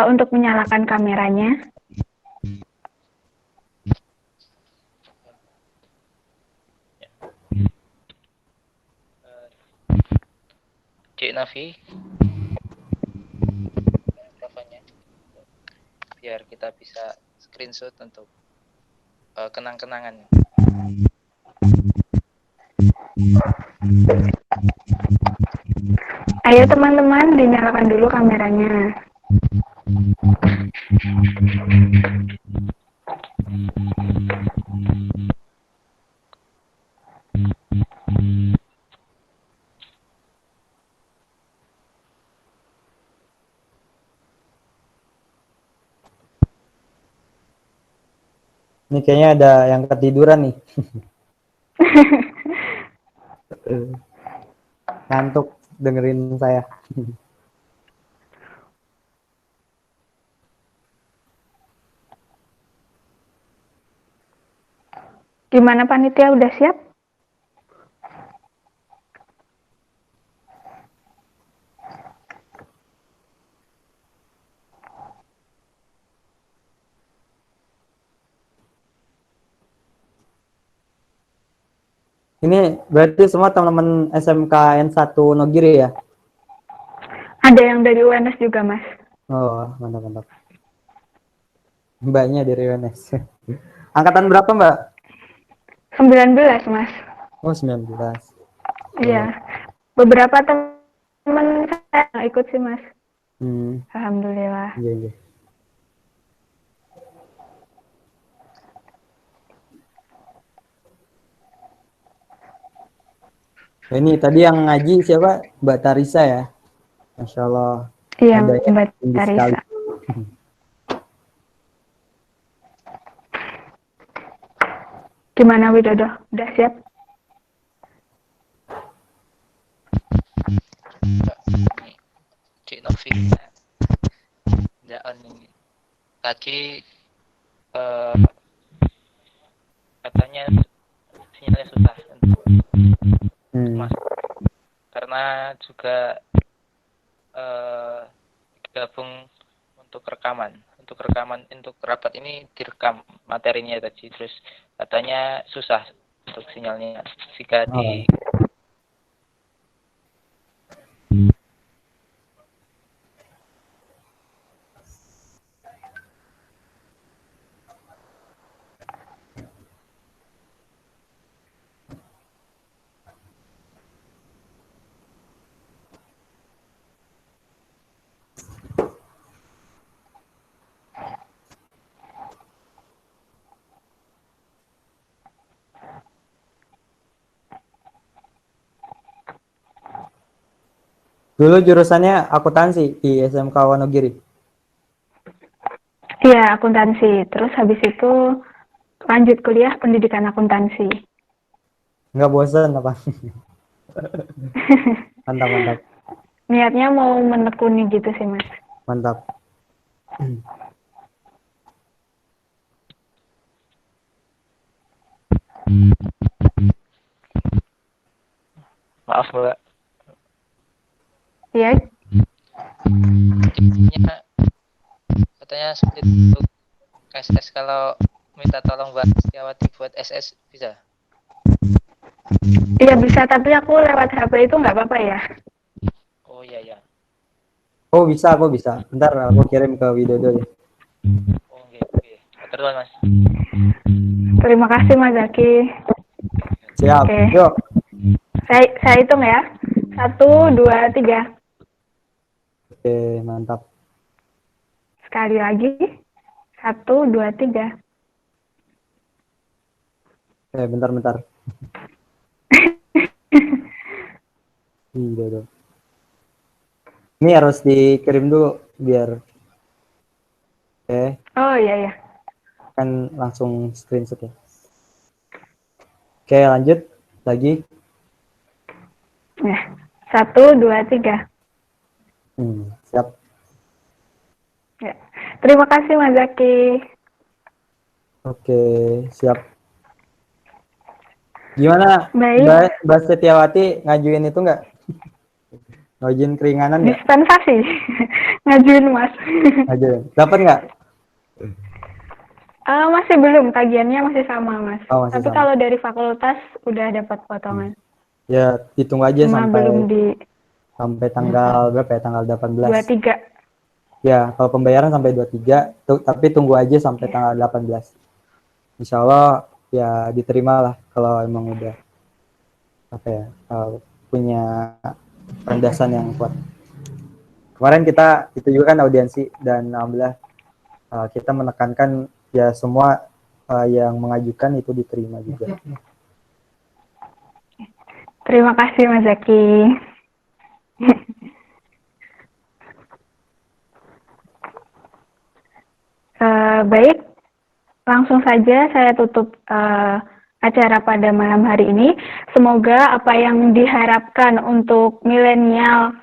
untuk menyalakan kameranya. Cik Nafi, teleponnya, biar kita bisa screenshot untuk kenang-kenangan. Ayo teman-teman, dinyalakan dulu kameranya. Ini kayaknya ada yang ketiduran nih. Ngantuk dengerin saya. Gimana panitia, udah siap? Ini berarti semua teman-teman SMK N1 Nogiri ya? Ada yang dari UNS juga, Mas. Oh, mantap. Mbaknya dari UNS. Angkatan berapa, Mbak? 19, Mas. Oh, 19. Iya. Beberapa teman saya yang ikut sih, Mas. Alhamdulillah. Iya. Ini tadi yang ngaji siapa? Mbak Tarisa ya? Masya Allah. Iya, Ada yang Mbak tinggi Tarisa. sekali. Gimana Widodo? Udah siap? Cik Novi, jangan ini. Tadi katanya sinyalnya susah masuk karena juga gabung untuk rekaman untuk rapat ini direkam materinya tadi, terus katanya susah untuk sinyalnya jika di Dulu jurusannya akuntansi di SMK Wonogiri. Iya, akuntansi. Terus habis itu lanjut kuliah pendidikan akuntansi. Nggak bosan apa? Mantap. Niatnya mau menekuni gitu sih, Mas. Mantap. maaf Mbak. Iya. Katanya sulit untuk SS, kalau minta tolong Mbak Setiawati buat SS bisa? Iya bisa, tapi aku lewat HP itu nggak apa-apa ya? Oh iya. Oh bisa, aku bisa. Bentar aku kirim ke Widodo deh. Oh oke. Terus Mas. Terima kasih Mas Zaki. Siap. Oke. Yuk. Saya hitung ya. 1, 2, 3. Oke, mantap. Sekali lagi. 1, 2, 3. Bentar. Iya. Ini harus dikirim dulu biar Oh iya ya. kan langsung screenshot ya. Oke, lanjut lagi. Ya. 1, 2, 3. Siap. Ya. Terima kasih Mas Zaki. Oke, siap. Gimana Baik, Mbak Setiawati ngajuin itu nggak? Ngajuin keringanan nggak? dispensasi. Ngajuin Mas. Ngajuin. Dapat nggak? Masih belum, tagihannya masih sama Mas. Oh, masih Tapi sama. kalau dari fakultas udah dapat potongan. Ya, hitung aja Cuma belum di sampai tanggal berapa ya? Tanggal 18. 23. Ya, kalau pembayaran sampai 23, tapi tunggu aja sampai tanggal 18. Insya Allah ya diterima lah kalau emang udah apa ya punya landasan yang kuat. Kemarin kita itu juga kan audiensi dan alhamdulillah kita menekankan ya semua yang mengajukan itu diterima juga. Terima kasih Mas Zaki. Baik, langsung saja saya tutup acara pada malam hari ini. Semoga apa yang diharapkan untuk milenial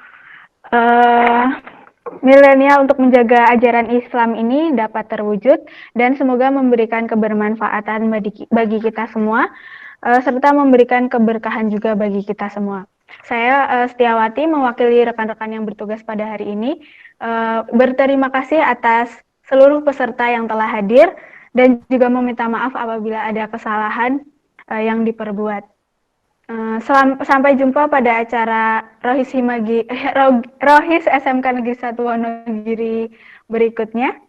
untuk menjaga ajaran Islam ini dapat terwujud dan semoga memberikan kebermanfaatan bagi kita semua serta memberikan keberkahan juga bagi kita semua. Saya Setiawati mewakili rekan-rekan yang bertugas pada hari ini berterima kasih atas seluruh peserta yang telah hadir dan juga meminta maaf apabila ada kesalahan yang diperbuat. Sampai jumpa pada acara Rohis SMK Negeri 1 Wonogiri berikutnya.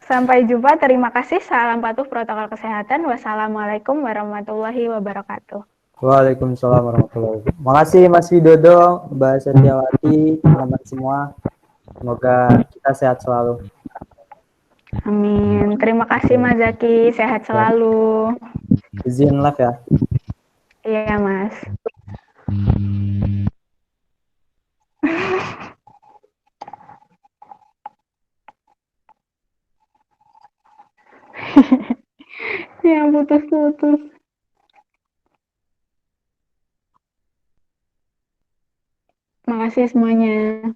Sampai jumpa, terima kasih. Salam patuh protokol kesehatan. Wassalamualaikum warahmatullahi wabarakatuh. Waalaikumsalam warahmatullahi wabarakatuh. Makasih Mas Widodo, Mbak Setiawati, teman-teman semua. Semoga kita sehat selalu. Amin. Terima kasih Mas Zaki. Sehat selalu. Izin live ya. Iya Mas. Ya putus-putus. Makasih semuanya.